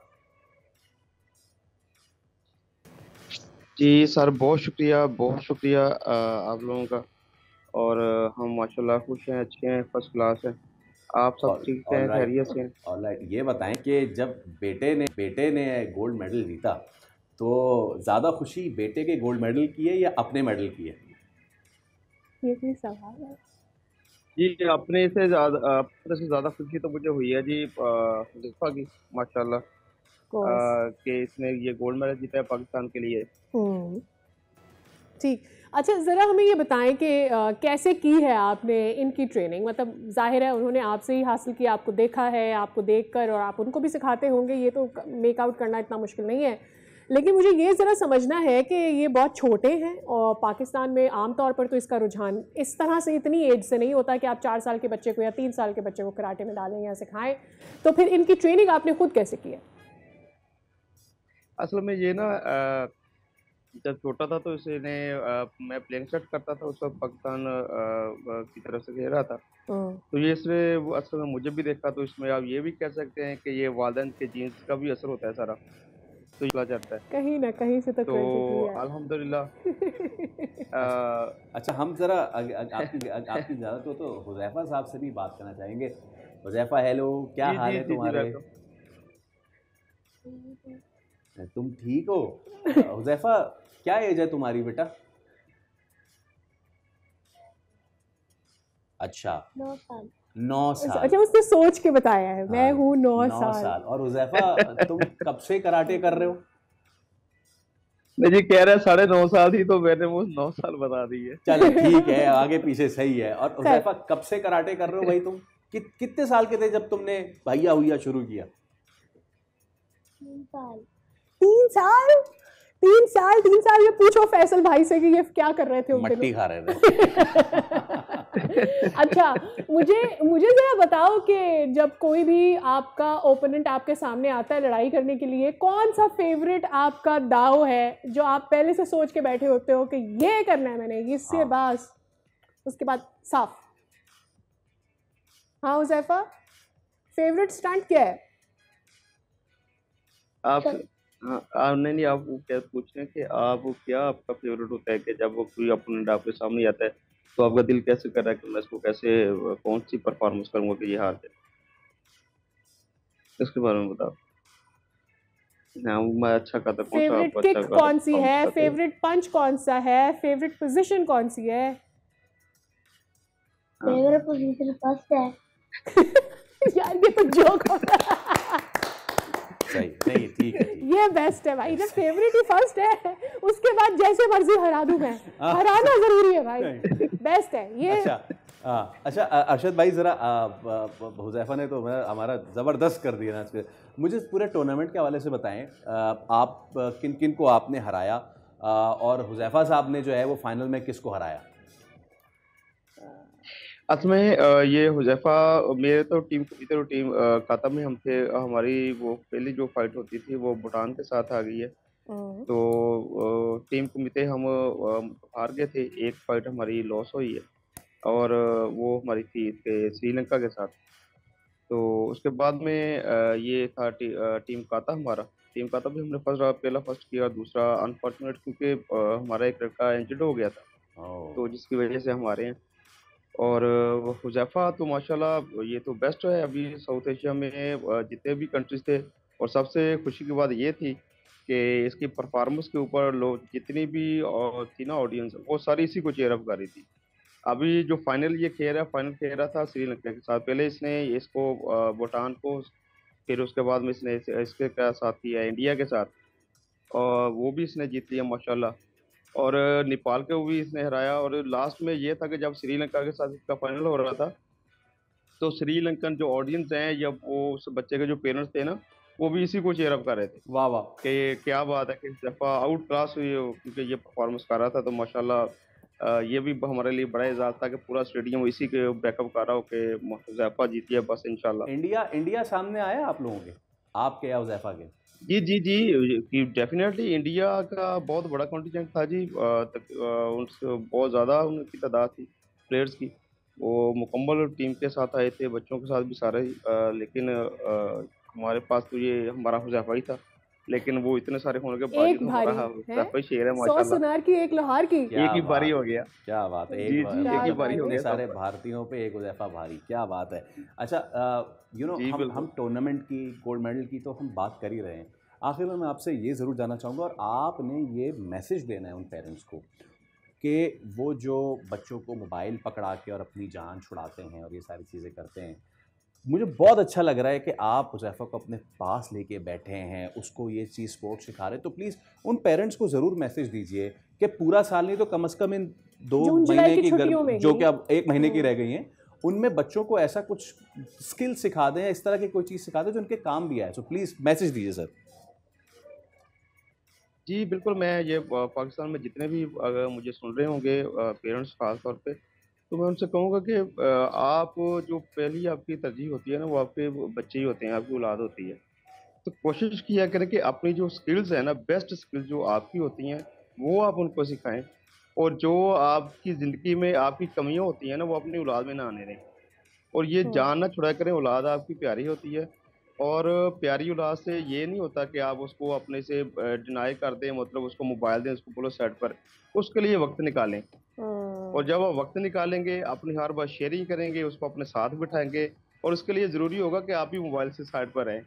I: जी सर, बहुत शुक्रिया आप लोगों का। और हम माशाल्लाह खुश हैं, अच्छे हैं, फर्स्ट क्लास है। आप सब ठीक हैं, खैरियत से हैं?
A: ऑलराइट। ये बताएं कि जब बेटे ने गोल्ड मेडल जीता तो ज़्यादा खुशी बेटे के गोल्ड मेडल की है या अपने मेडल की है?
G: ये भी सवाल है
I: जी। अपने से ज़्यादा खुशी तो मुझे हुई है जी हुज़ैफा की, माशाल्लाह, कि इसने ये गोल्ड मेडल जीता है पाकिस्तान के लिए।
G: ठीक। अच्छा, ज़रा हमें ये बताएं कि कैसे की है आपने इनकी ट्रेनिंग? मतलब जाहिर है उन्होंने आपसे ही हासिल किया, आपको देखा है, आपको देखकर, और आप उनको भी सिखाते होंगे, ये तो मेक आउट करना इतना मुश्किल नहीं है। लेकिन मुझे ये ज़रा समझना है कि ये बहुत छोटे हैं और पाकिस्तान में आमतौर पर तो इसका रुझान इस तरह से इतनी एज से नहीं होता कि आप 4 साल के बच्चे को या 3 साल के बच्चे को कराटे में डालें या सिखाएं। तो फिर इनकी ट्रेनिंग आपने खुद कैसे की है?
I: असल में ये ना, जब छोटा था तो मैं प्लेइंग सेट करता था, उस वक्त पाकिस्तान की तरफ से खेल रहा था।
K: तो ये इसमें वो असल में मुझे भी देखा, तो इसमें आप ये भी कह सकते हैं कि ये वालिदैन के जीन्स का भी असर होता है सारा, तो चला जाता है
G: कहीं ना कहीं से। तो
K: अल्हम्दुलिल्लाह।
A: अच्छा, हम जरा आपकी इजाजत हो तो हुज़ैफा साहब से भी बात करना चाहेंगे। हुज़ैफा, हेलो, क्या हाल है तुम्हारे? तुम ठीक हो? हुज़ैफा, क्या एज है तुम्हारी बेटा? अच्छा,
F: 9 साल।
A: 9 साल।
G: अच्छा, उसने सोच के बताया है। मैं हूँ 9 साल।
A: और हुज़ैफा, तुम कब से कराटे कर रहे हो?
K: नहीं जी, कह रहे 9.5 साल थी, तो मैंने वो 9 साल बता दी है।
A: चलो ठीक है, आगे पीछे सही है। और हुज़ैफा, कब से कराटे कर रहे हो भाई तुम? कितने साल के थे जब तुमने भैया हुआ शुरू किया?
F: 3 साल।
G: 3 साल? 3 साल? 3 साल? ये पूछो फैसल भाई से कि ये क्या कर रहे थे उन दिनों?
A: मट्टी खा रहे थे।
G: अच्छा, मुझे जरा बताओ कि जब कोई भी आपका ओपोनेंट आपके सामने आता है लड़ाई करने के लिए, कौन सा फेवरेट आपका दाव है जो आप पहले से सोच के बैठे होते हो कि ये करना है मैंने, इससे बस उसके बाद साफ? हाँ हुज़ैफा, फेवरेट स्टंट क्या है
K: आप? नहीं, आप क्या पूछ रहे हैं कि आप क्या आपका फेवरेट होता है, कि जब वो कोई अपोनेंट आपके सामने आता है तो आपका दिल कैसे कर रहा है कि मैं इसको कैसे, कौन सी परफॉर्मेंस करूंगा कि ये हार जाए, इसके बारे में बताओ। हाँ, मैं अच्छा करता,
G: फेवरेट किक कौन सी है, फेवरेट पंच कौन सा है, फेवरेट पोजीशन कौन सी है?
F: फेवरेट पोजीशन फर्स्ट है।
G: यार ये तो जोक होता है।
A: सही नहीं, ठीक है,
G: ये बेस्ट है भाई, जब फेवरेट ही फर्स्ट है उसके बाद जैसे मर्जी हरा दूं मैं, हराना जरूरी है भाई, बेस्ट है ये।
A: अच्छा अरशद भाई, जरा हुज़ैफा ने तो हमारा ज़बरदस्त कर दिया ना। मुझे पूरे टूर्नामेंट के हवाले से बताएं, आप किन किन को आपने हराया, और हुज़ैफा साहब ने जो है वो फाइनल में किसको हराया?
K: असल में ये हुज़ैफा, मेरे तो टीम काता में हम थे, हमारी वो पहली जो फाइट होती थी वो भूटान के साथ आ गई है, तो टीम कमिटे हम हार गए थे, एक फाइट हमारी लॉस हुई है, और वो हमारी थी श्रीलंका के साथ। तो उसके बाद में ये था टीम काता हमारा, टीम काता भी हमने पहला फर्स्ट किया, दूसरा अनफॉर्चुनेट क्योंकि हमारा एक लड़का इंजर्ड हो गया था, तो जिसकी वजह से हमारे हैं। और हुज़ैफा तो माशाल्लाह ये तो बेस्ट है अभी साउथ एशिया में, जितने भी कंट्रीज थे, और सबसे खुशी की बात ये थी कि इसकी परफॉर्मेंस के ऊपर लोग जितनी भी थी ना ऑडियंस, वो सारी इसी को चेयर अप कर रही थी। अभी जो फाइनल खेल रहा था श्रीलंका के साथ, पहले इसने इसको भूटान को, फिर उसके बाद में इसने इसके साथ किया इंडिया के साथ, और वो भी इसने जीत लिया माशाल्लाह, और नेपाल को भी इसने हराया। और लास्ट में ये था कि जब श्रीलंका के साथ इसका फाइनल हो रहा था, तो श्रीलंकन जो ऑडियंस हैं या वो उस बच्चे के जो पेरेंट्स थे ना, वो भी इसी को चेयर अप कर रहे थे।
A: वाह वाह,
K: कि क्या बात है कि इस दफ़ा आउट क्लास हुई, क्योंकि ये परफॉर्मेंस कर रहा था, तो माशाल्लाह ये भी हमारे लिए बड़ा एजाज़ था कि पूरा स्टेडियम इसी के बैकअप कर रहा हो कि हुज़ैफा जीती है बस इंशाल्लाह।
A: इंडिया सामने आया आप लोगों के, आपके या हुज़ैफा के?
K: जी, डेफिनेटली इंडिया का बहुत बड़ा कॉन्टिजेंट था जी, उनसे बहुत ज़्यादा उनकी तादाद थी प्लेयर्स की, वो मुकम्मल टीम के साथ आए थे, बच्चों के साथ भी सारे, लेकिन हमारे पास तो ये हमारा हुज़ैफा ही था, लेकिन वो इतने सारे होने के बाद तो हमारा हुज़ैफा ही शेर है माशाल्लाह।
G: 100 सुनार की एक लोहार की,
K: एक ही बारी हो गया।
A: क्या बात है, एक ही बारी हो गया, सारे भारतीयों पे एक हुज़ैफा भारी, क्या बात है। अच्छा, हम टूर्नामेंट की, गोल्ड मेडल की तो हम बात कर ही रहे हैं, आखिर में मैं आपसे ये ज़रूर जानना चाहूँगा, और आपने ये मैसेज देना है उन पेरेंट्स को कि वो जो बच्चों को मोबाइल पकड़ा के और अपनी जान छुड़ाते हैं और ये सारी चीज़ें करते हैं, मुझे बहुत अच्छा लग रहा है कि आप हुज़ैफा को अपने पास लेके बैठे हैं, उसको ये चीज़ स्पोर्ट सिखा रहे हैं, तो प्लीज़ उन पेरेंट्स को ज़रूर मैसेज दीजिए कि पूरा साल नहीं तो कम से कम इन 2 महीने की जो कि अब 1 महीने की रह गई हैं, उनमें बच्चों को ऐसा कुछ स्किल सिखा दें, इस तरह की कोई चीज़ सिखा दें जो उनके काम भी आए। सो प्लीज़ मैसेज दीजिए सर।
K: जी बिल्कुल, मैं ये पाकिस्तान में जितने भी अगर मुझे सुन रहे होंगे पेरेंट्स खास तौर पे, तो मैं उनसे कहूँगा कि आप जो पहली आपकी तरजीह होती है ना, वो आपके बच्चे ही होते हैं, आपकी औलाद होती है, तो कोशिश किया करें कि अपनी जो स्किल्स हैं ना, बेस्ट स्किल्स जो आपकी होती हैं वो आप उनको सिखाएं, और जो आपकी ज़िंदगी में आपकी कमियां होती हैं ना, वो अपनी औलाद में ना आने दें। और ये जान ना छुड़ाया करें, औलाद आपकी प्यारी होती है, और प्यारी औलाद से ये नहीं होता कि आप उसको अपने से डिनाई कर दें, मतलब उसको मोबाइल दें, उसको बोलो सेट पर, उसके लिए वक्त निकालें। और जब आप वक्त निकालेंगे, अपनी हर बात शेयरिंग करेंगे, उसको अपने साथ बिठाएंगे, और उसके लिए ज़रूरी होगा कि आप भी मोबाइल से साइड पर रहें।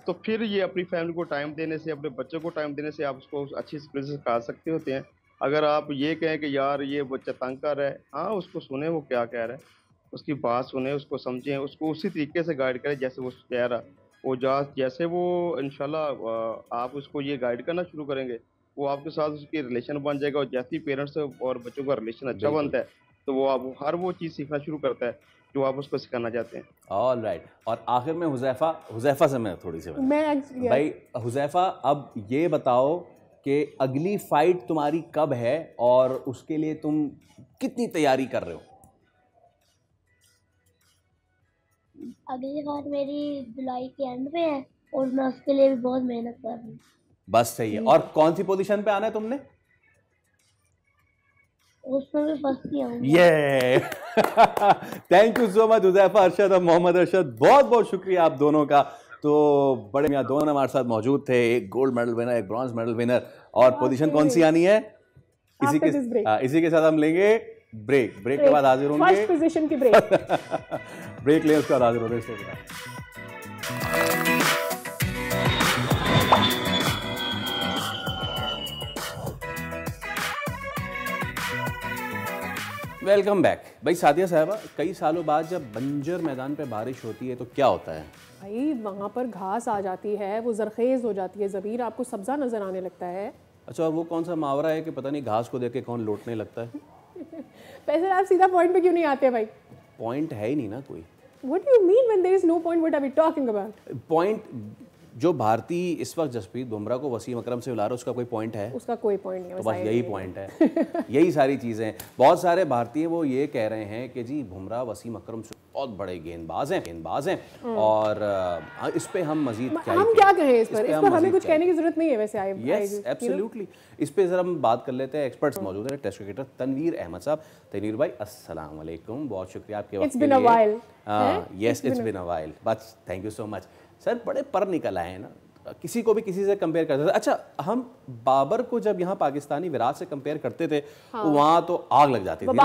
K: तो फिर ये अपनी फैमिली को टाइम देने से, अपने बच्चों को टाइम देने से आप उसको अच्छी स्पीड से सिखा सकते होते हैं। अगर आप ये कहें कि यार ये बच्चा तंग कर रहा है, हाँ उसको सुने वो क्या कह रहा है, उसकी बात सुने, उसको समझें, उसको उसी तरीके से गाइड करें जैसे वो कह रहा। वो जैसे वो इंशाल्लाह आप उसको ये गाइड करना शुरू करेंगे, वो आपके साथ उसकी रिलेशन बन जाएगा, और जैसे ही पेरेंट्स और बच्चों का रिलेशन अच्छा बनता है तो वो आप हर वो चीज़ सीखना शुरू करता है जो आप उसको सिखाना चाहते हैं।
A: All right. और आखिर में हुज़ैफा से मैं थोड़ी सी भाई हुज़ैफा, अब ये बताओ कि अगली फाइट तुम्हारी कब है और उसके लिए तुम कितनी तैयारी कर रहे हो?
F: अगली बार मेरी जुलाई के एंड में है और मैं उसके लिए भी बहुत मेहनत कर रही हूँ।
A: बस सही है। और कौन सी पोजीशन पे आना है तुमने?
F: उसमें भी फर्स्ट ही आऊंगा।
A: ये thank you so much Huzaifa Arshad और मोहम्मद अरशद, बहुत बहुत शुक्रिया आप दोनों का। तो बड़े मियां दोनों हमारे साथ मौजूद थे, एक गोल्ड मेडल विनर, एक ब्रॉन्ज मेडल विनर। और पोजीशन कौन सी आनी है? इसी के साथ हम लेंगे ब्रेक के बाद हाजिर होंगे।
G: फर्स्ट पोजीशन की ब्रेक
A: ब्रेक ले, उसके बाद हाजिर होंगे। Welcome back. भाई सादिया साहबा, कई सालों बाद जब बंजर मैदान पे बारिश होती है तो क्या होता है?
G: भाई वहाँ पर घास आ जाती है, वो जरखेज हो जाती है, ज़मीन आपको सब्जा नजर आने लगता है।
A: अच्छा, वो कौन सा मुहावरा है कि पता नहीं घास को देख के कौन लौटने लगता है?
G: वैसे आप सीधा पॉइंट पे क्यों नहीं आते भाई?
A: पॉइंट है ही नहीं ना कोई।
G: What do you mean when there is no point? What are we talking about?
A: Point जो भारतीय इस वक्त जसप्रीत बुमराह को वसीम अकरम से मिला रहा है, उसका कोई पॉइंट है?
G: उसका कोई पॉइंट नहीं है।
A: तो बस यही पॉइंट है। यही सारी चीज़ें। बहुत सारे भारतीय वो ये कह रहे हैं कि जी बुमराह वसीम अकरम से बहुत बड़े गेंदबाज हैं और इस पे हम मजीद
G: हम क्या कहें इस पर हमें कुछ कहने की जरूरत नहीं है। वैसे
A: यस एब्सोल्युटली, इस पे जरा हम बात कर लेते हैं। एक्सपर्ट्स मौजूद हैं, टेस्ट क्रिकेटर तनवीर अहमद साहब। तनवीर भाई अस्सलाम वालेकुम, बहुत शुक्रिया आपके वक्त के लिए। Yes it's been a while, but thank you so much sir. बड़े पर निकल आए हैं ना, किसी को भी किसी से कंपेयर करते थे। अच्छा, हम बाबर को जब यहाँ पाकिस्तानी विराट से कंपेयर करते थे तो वहाँ तो आग लग जाती थी ना।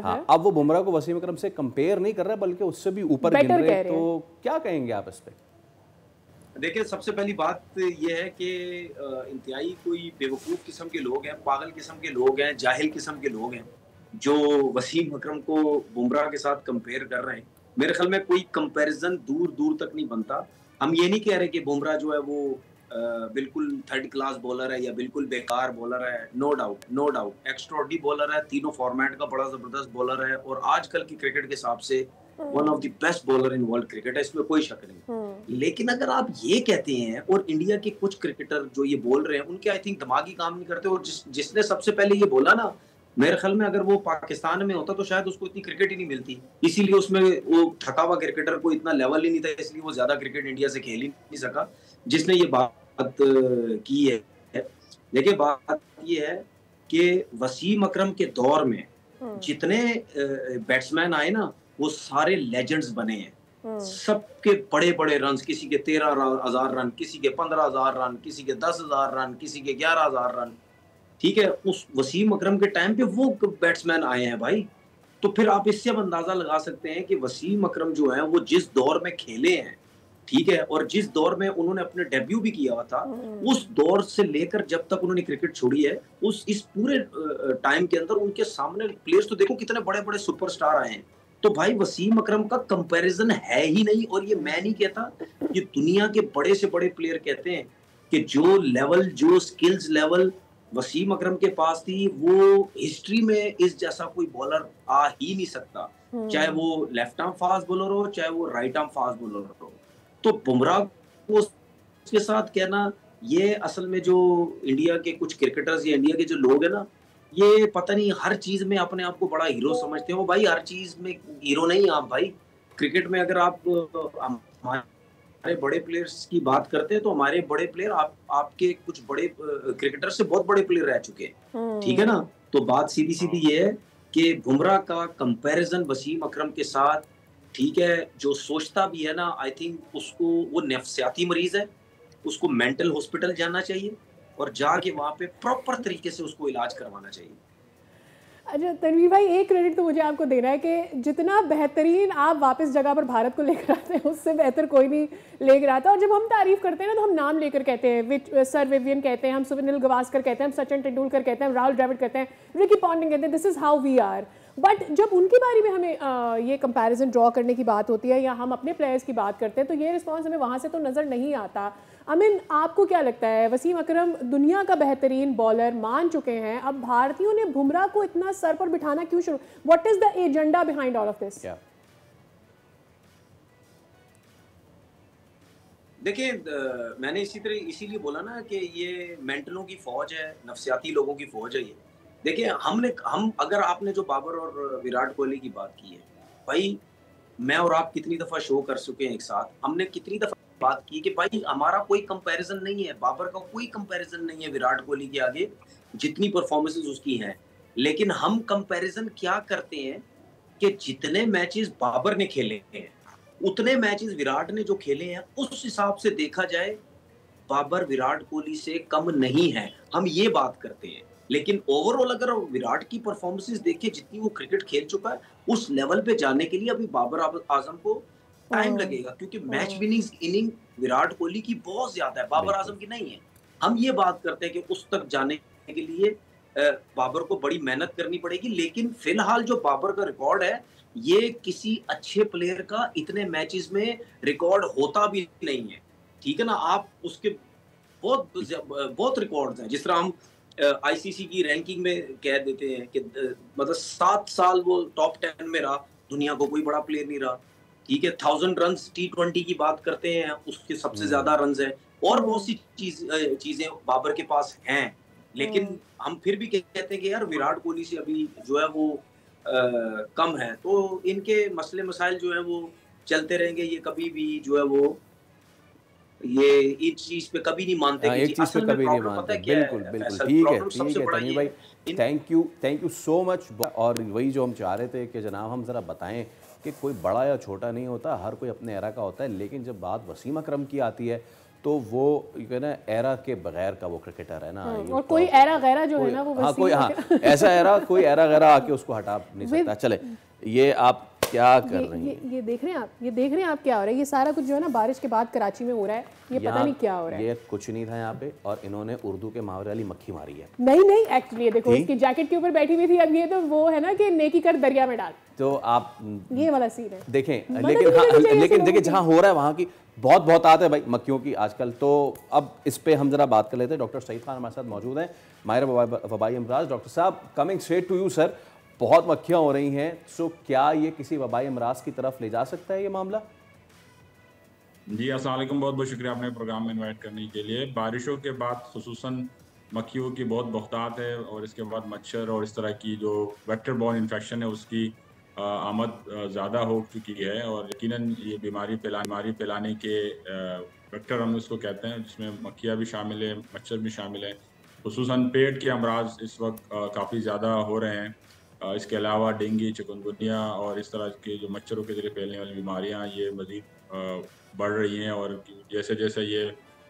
A: हाँ, अब वो बुमराह को वसीम अकरम से कंपेयर नहीं कर रहे बल्कि उससे भी ऊपर गिन रहे, तो क्या कहेंगे आप इस पे?
L: देखिए, सबसे पहली बात ये है कि इंतहाई कोई बेवकूफ़ किस्म के लोग हैं, पागल किस्म के लोग हैं, जाहिल किस्म के लोग हैं जो वसीम अकरम को बुमराह के साथ कंपेयर कर रहे हैं। मेरे ख्याल में कोई कंपैरिजन दूर दूर तक नहीं बनता। हम ये नहीं कह रहे कि बुमराह जो है वो बिल्कुल थर्ड क्लास बॉलर है या बिल्कुल बेकार बॉलर है। नो डाउट एक्स्ट्राऑर्डिनरी बॉलर है, तीनों फॉर्मेट का बड़ा जबरदस्त बॉलर है और आजकल की क्रिकेट के हिसाब से one of the best bowler in world cricket है, इसमें कोई शक नहीं। लेकिन अगर आप ये कहते हैं और इंडिया के कुछ क्रिकेटर जो ये बोल रहे हैं उनके आई थिंक दिमागी काम नहीं करते, और जिसने सबसे पहले ये बोला ना, मेरे ख्याल में अगर वो पाकिस्तान में होता तो शायद उसको इतनी क्रिकेट ही नहीं मिलती। इसीलिए उसमें वो थका हुआ क्रिकेटर को इतना लेवल ही नहीं था, इसलिए वो ज्यादा क्रिकेट इंडिया से खेल ही नहीं सका, जिसने ये बात की है। लेकिन बात ये है कि वसीम अकरम के दौर में जितने बैट्समैन आए ना वो सारे लेजेंड्स बने हैं। सबके बड़े बड़े रन, किसी के 13,000 रन, किसी के 15,000 रन, किसी के 10,000 रन, किसी के 11,000 रन। ठीक है, उस वसीम अकरम के टाइम पे वो बैट्समैन आए हैं भाई। तो फिर आप इससे अब अंदाजा लगा सकते हैं कि वसीम अकरम जो है वो जिस दौर में खेले हैं, ठीक है, और जिस दौर में उन्होंने अपने डेब्यू भी किया हुआ था, उस दौर से लेकर जब तक उन्होंने क्रिकेट छोड़ी है, इस पूरे टाइम के अंदर उनके सामने प्लेयर्स तो देखो कितने बड़े बड़े सुपरस्टार आए हैं। तो भाई वसीम अकरम का कंपैरिजन है ही नहीं। और ये मैं नहीं कहता, ये दुनिया के बड़े से बड़े प्लेयर कहते हैं कि जो लेवल, जो स्किल्स लेवल वसीम अकरम के पास थी, वो हिस्ट्री में इस जैसा कोई बॉलर आ ही नहीं सकता, चाहे वो लेफ्ट आर्म फास्ट बॉलर हो, चाहे वो राइट आर्म फास्ट बॉलर हो। तो बुमराह को उसके साथ कहना, ये असल में जो इंडिया के कुछ क्रिकेटर्स या इंडिया के जो लोग हैं ना, ये पता नहीं हर चीज में अपने आप को बड़ा हीरो समझते हो। भाई हर चीज में हीरो नहीं आप भाई। क्रिकेट में अगर आप हमारे बड़े प्लेयर्स की बात करते हैं तो हमारे बड़े प्लेयर आपके कुछ बड़े क्रिकेटर से बहुत बड़े प्लेयर रह चुके हैं, ठीक है ना। तो बात सीधी सीधी ये है कि बुमराह का कंपैरिजन वसीम अकरम के साथ ठीक है, जो सोचता भी है ना, आई थिंक उसको, वो नफ्सियाती मरीज है, उसको मेंटल हॉस्पिटल जाना चाहिए और जाके वहाँ पे प्रॉपर तरीके से उसको इलाज करवाना चाहिए।
G: अच्छा तनवीर भाई, एक क्रेडिट तो मुझे आपको देना है कि जितना बेहतरीन आप वापस जगह पर भारत को लेकर आते हैं उससे बेहतर कोई नहीं लेकर आता। और जब हम तारीफ करते हैं ना तो हम नाम लेकर कहते हैं, सर विवियन कहते हैं, हम सुनील गावस्कर कहते हैं, हम सचिन तेंदुलकर कहते हैं, राहुल द्रविड़ कहते हैं, रिकी पॉन्टिंग कहते हैं, this is how we are. But जब उनके बारे में हमें ये कंपैरिजन ड्रॉ करने की बात होती है या हम अपने प्लेयर्स की बात करते हैं तो ये रिस्पॉन्स हमें वहाँ से तो नज़र नहीं आता। अमीन, आपको क्या लगता है, वसीम अकरम दुनिया का बेहतरीन बॉलर मान चुके हैं, अब भारतीयों ने बुमराह को इतना सर पर बिठाना क्यों शुरू, what is the agenda behind all of this?
L: देखिए, मैंने इसीलिए बोला ना कि ये मेंटलों की फौज है, नफ्सियाती लोगों की फौज है ये। देखिए, हम अगर आपने जो बाबर और विराट कोहली की बात की है, भाई मैं और आप कितनी दफा शो कर चुके हैं एक साथ, हमने कितनी दफा बात की कि भाई हमारा कोई कंपैरिजन नहीं है, बाबर का कोई कंपैरिजन नहीं है विराट कोहली के आगे, जितनी परफॉर्मेंसेस उसकी हैं। लेकिन हम कंपैरिजन क्या करते हैं कि जितने मैचेस बाबर ने खेले हैं उतने मैचेस विराट ने जो खेले हैं, उस हिसाब से देखा जाए बाबर विराट कोहली से कम नहीं है, हम ये बात करते हैं। लेकिन ओवरऑल अगर विराट की परफॉर्मेंसेस देखिए, जितनी वो क्रिकेट खेल चुका है, उस लेवल पे जाने के लिए अभी बाबर आजम को टाइम लगेगा, क्योंकि match winning inning Virat Kohli की बहुत ज्यादा है, बाबर आजम की नहीं है। हम ये बात करते हैं कि उस तक जाने के लिए बाबर को बड़ी मेहनत करनी पड़ेगी। लेकिन फिलहाल जो बाबर का रिकॉर्ड है, ये किसी अच्छे प्लेयर का इतने मैचेस में रिकॉर्ड होता भी नहीं है, ठीक है ना। आप उसके बहुत रिकॉर्ड्स हैं, जिस तरह हम आईसीसी की रैंकिंग में कह देते हैं कि मतलब 7 साल वो टॉप 10 में रहा, दुनिया को कोई बड़ा प्लेयर नहीं रहा, ठीक है। 1000 रन T20 की बात करते हैं, उसके सबसे ज्यादा रन है, और बहुत सी चीजें बाबर के पास हैं। लेकिन हम फिर भी कहते हैं कि यार विराट कोहली से अभी जो है वो कम है। तो इनके मसले मसाइल जो है वो चलते रहेंगे, ये कभी भी जो है वो ये इस चीज पे कभी नहीं मानते कि
A: एक चीज पे कभी नहीं मानते। बिल्कुल बिल्कुल ठीक है तनवीर भाई, थैंक यू सो मच। और वही जो हम चाह रहे थे कि जनाब हम जरा बताएं कि कोई बड़ा या छोटा नहीं होता, हर कोई अपने एरा का होता है। लेकिन जब बात वसीम अकरम की आती है तो वो ना एरा के बगैर का वो क्रिकेटर है ना,
G: और कोई एरा गैरा जो है ना वो
A: ऐसा एरा कोई एरा गैरा आके उसको हटा नहीं सकता। चले, ये आप क्या कर रही हैं?
G: ये देख रहे हैं आप क्या हो रहा है? ये सारा कुछ जो है ना बारिश के बाद कराची में हो रहा है, ये पता नहीं क्या हो रहा है।
A: ये कुछ नहीं था यहाँ पे, और इन्होंने उर्दू के मुहावरे वाली मक्खी मारी है।
G: नहीं एक्चुअली ये देखो, इसकी जैकेट के ऊपर बैठी हुई थी। अब ये तो वो है ना कि नेकी कर दरिया में डाल, तो आप ये वाला सीन है देखें।
A: लेकिन देखिए जहाँ हो रहा है वहाँ की बहुत आते हैं भाई मक्खियों की आजकल। तो अब इस पे हम जरा बात कर लेते हैं। डॉक्टर सईद खान हमारे साथ मौजूद हैं, माहिर वबाई अमराज। डॉक्टर साहब, coming straight to you sir, बहुत मक्खियां हो रही हैं, सो क्या ये किसी वबाई अमराज की तरफ ले जा सकता है ये मामला?
M: जी अस्सलाम वालेकुम, बहुत बहुत शुक्रिया आपने प्रोग्राम में इनवाइट करने के लिए। बारिशों के बाद खुसूसन मक्खियों की बहुत बहुतात है, और इसके बाद मच्छर और इस तरह की जो वेक्टर बॉर्न इन्फेक्शन है उसकी आमद ज़्यादा हो चुकी है। और यकीनन ये बीमारी फैलाने के वेक्टर हम उसको कहते हैं, जिसमें मक्खियाँ भी शामिल है, मच्छर भी शामिल है। खुसूसन पेट के अमराज इस वक्त काफ़ी ज़्यादा हो रहे हैं। इसके अलावा डेंगू, चिकनगुनिया और इस तरह के जो मच्छरों के जरिए फैलने वाली बीमारियां ये मज़ीद बढ़ रही हैं। और जैसे जैसे ये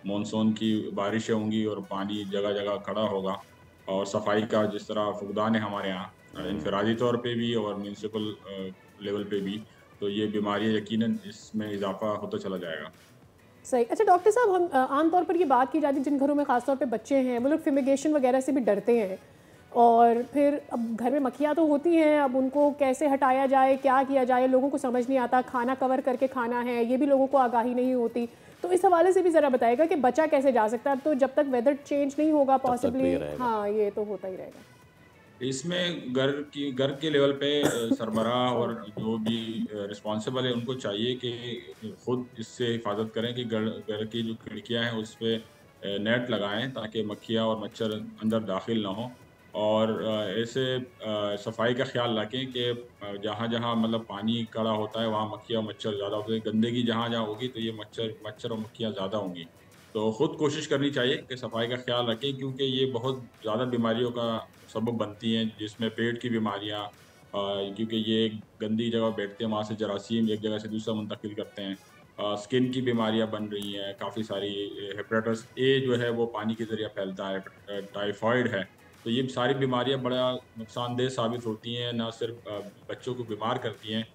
M: मानसून की बारिशें होंगी और पानी जगह जगह खड़ा होगा, और सफाई का जिस तरह फुकदान है हमारे यहाँ इनफरादी तौर पे भी और म्यूनसिपल लेवल पे भी, तो ये बीमारियाँ यकीनन इसमें इजाफा होता चला जाएगा।
G: सही। अच्छा डॉक्टर साहब, हम आमतौर पर ये बात की जाती है जिन घरों में खासतौर पे बच्चे हैं वो लोग फिमिगेशन वगैरह से भी डरते हैं, और फिर अब घर में मक्खियाँ तो होती हैं, अब उनको कैसे हटाया जाए, क्या किया जाए, लोगों को समझ नहीं आता। खाना कवर करके खाना है, ये भी लोगों को आगाही नहीं होती। तो इस हवाले से भी ज़रा बताएगा कि बचा कैसे जा सकता है। तो जब तक वेदर चेंज नहीं होगा पॉसिबली, हाँ ये तो होता ही रहेगा।
M: इसमें घर के लेवल पे सरबराह और जो भी रिस्पॉन्सिबल है उनको चाहिए कि खुद इससे हिफाजत करें कि घर की जो खिड़कियाँ हैं उस पर नेट लगाएं ताकि मक्खियाँ और मच्छर अंदर दाखिल ना हो। और ऐसे सफाई का ख्याल रखें कि जहाँ जहाँ मतलब पानी खड़ा होता है वहाँ मक्खियाँ और मच्छर ज़्यादा होते हैं। गंदगी जहाँ जहाँ होगी तो ये मच्छर और मक्खियाँ ज़्यादा होंगी। तो ख़ुद कोशिश करनी चाहिए कि सफाई का ख्याल रखें, क्योंकि ये बहुत ज़्यादा बीमारियों का सबब बनती हैं, जिसमें पेट की बीमारियाँ क्योंकि ये एक गंदी जगह बैठते हैं, वहाँ से जरासीम एक जगह से दूसरा मुंतकिल करते हैं। स्किन की बीमारियां बन रही हैं काफ़ी सारी। हेपेटाइटिस ए जो है वो पानी के ज़रिए फैलता है, टाइफाइड है। तो ये सारी बीमारियां बड़ा नुकसानदेह साबित होती हैं, ना सिर्फ बच्चों को बीमार करती हैं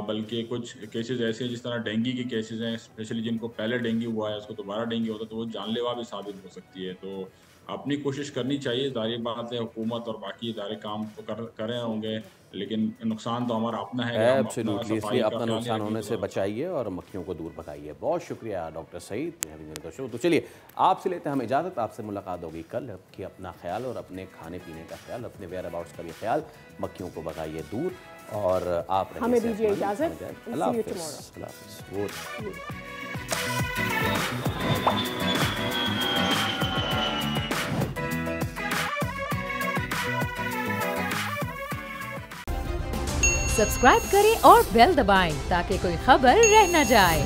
M: बल्कि कुछ केसेस ऐसे हैं जिस तरह डेंगू के केसेस हैं, स्पेशली जिनको पहले डेंगू हुआ है उसको दोबारा डेंगू होता है तो वो जानलेवा भी साबित हो सकती है। तो अपनी कोशिश करनी चाहिए। जाहिर बात है हुकूमत और बाकी इदारे काम तो कर रहे होंगे, लेकिन नुकसान तो हमारा अपना है।
A: एब्सोल्युटली, इसलिए अपना नुकसान होने से बचाइए और मक्खियों को दूर भगाइए। बहुत शुक्रिया डॉक्टर सईद मेरे शो। तो चलिए आपसे लेते हैं हम इजाज़त, आपसे मुलाकात होगी कल। कि अपना ख्याल और अपने खाने पीने का ख्याल, अपने वेयर अबाउट्स का भी ख्याल, मक्खियों को भगाइए दूर और आप
G: हमें दीजिए इजाज़त।
A: अल्लाह हाफ़िज़।
N: सब्सक्राइब करें और बेल दबाएं ताकि कोई खबर रह न जाए।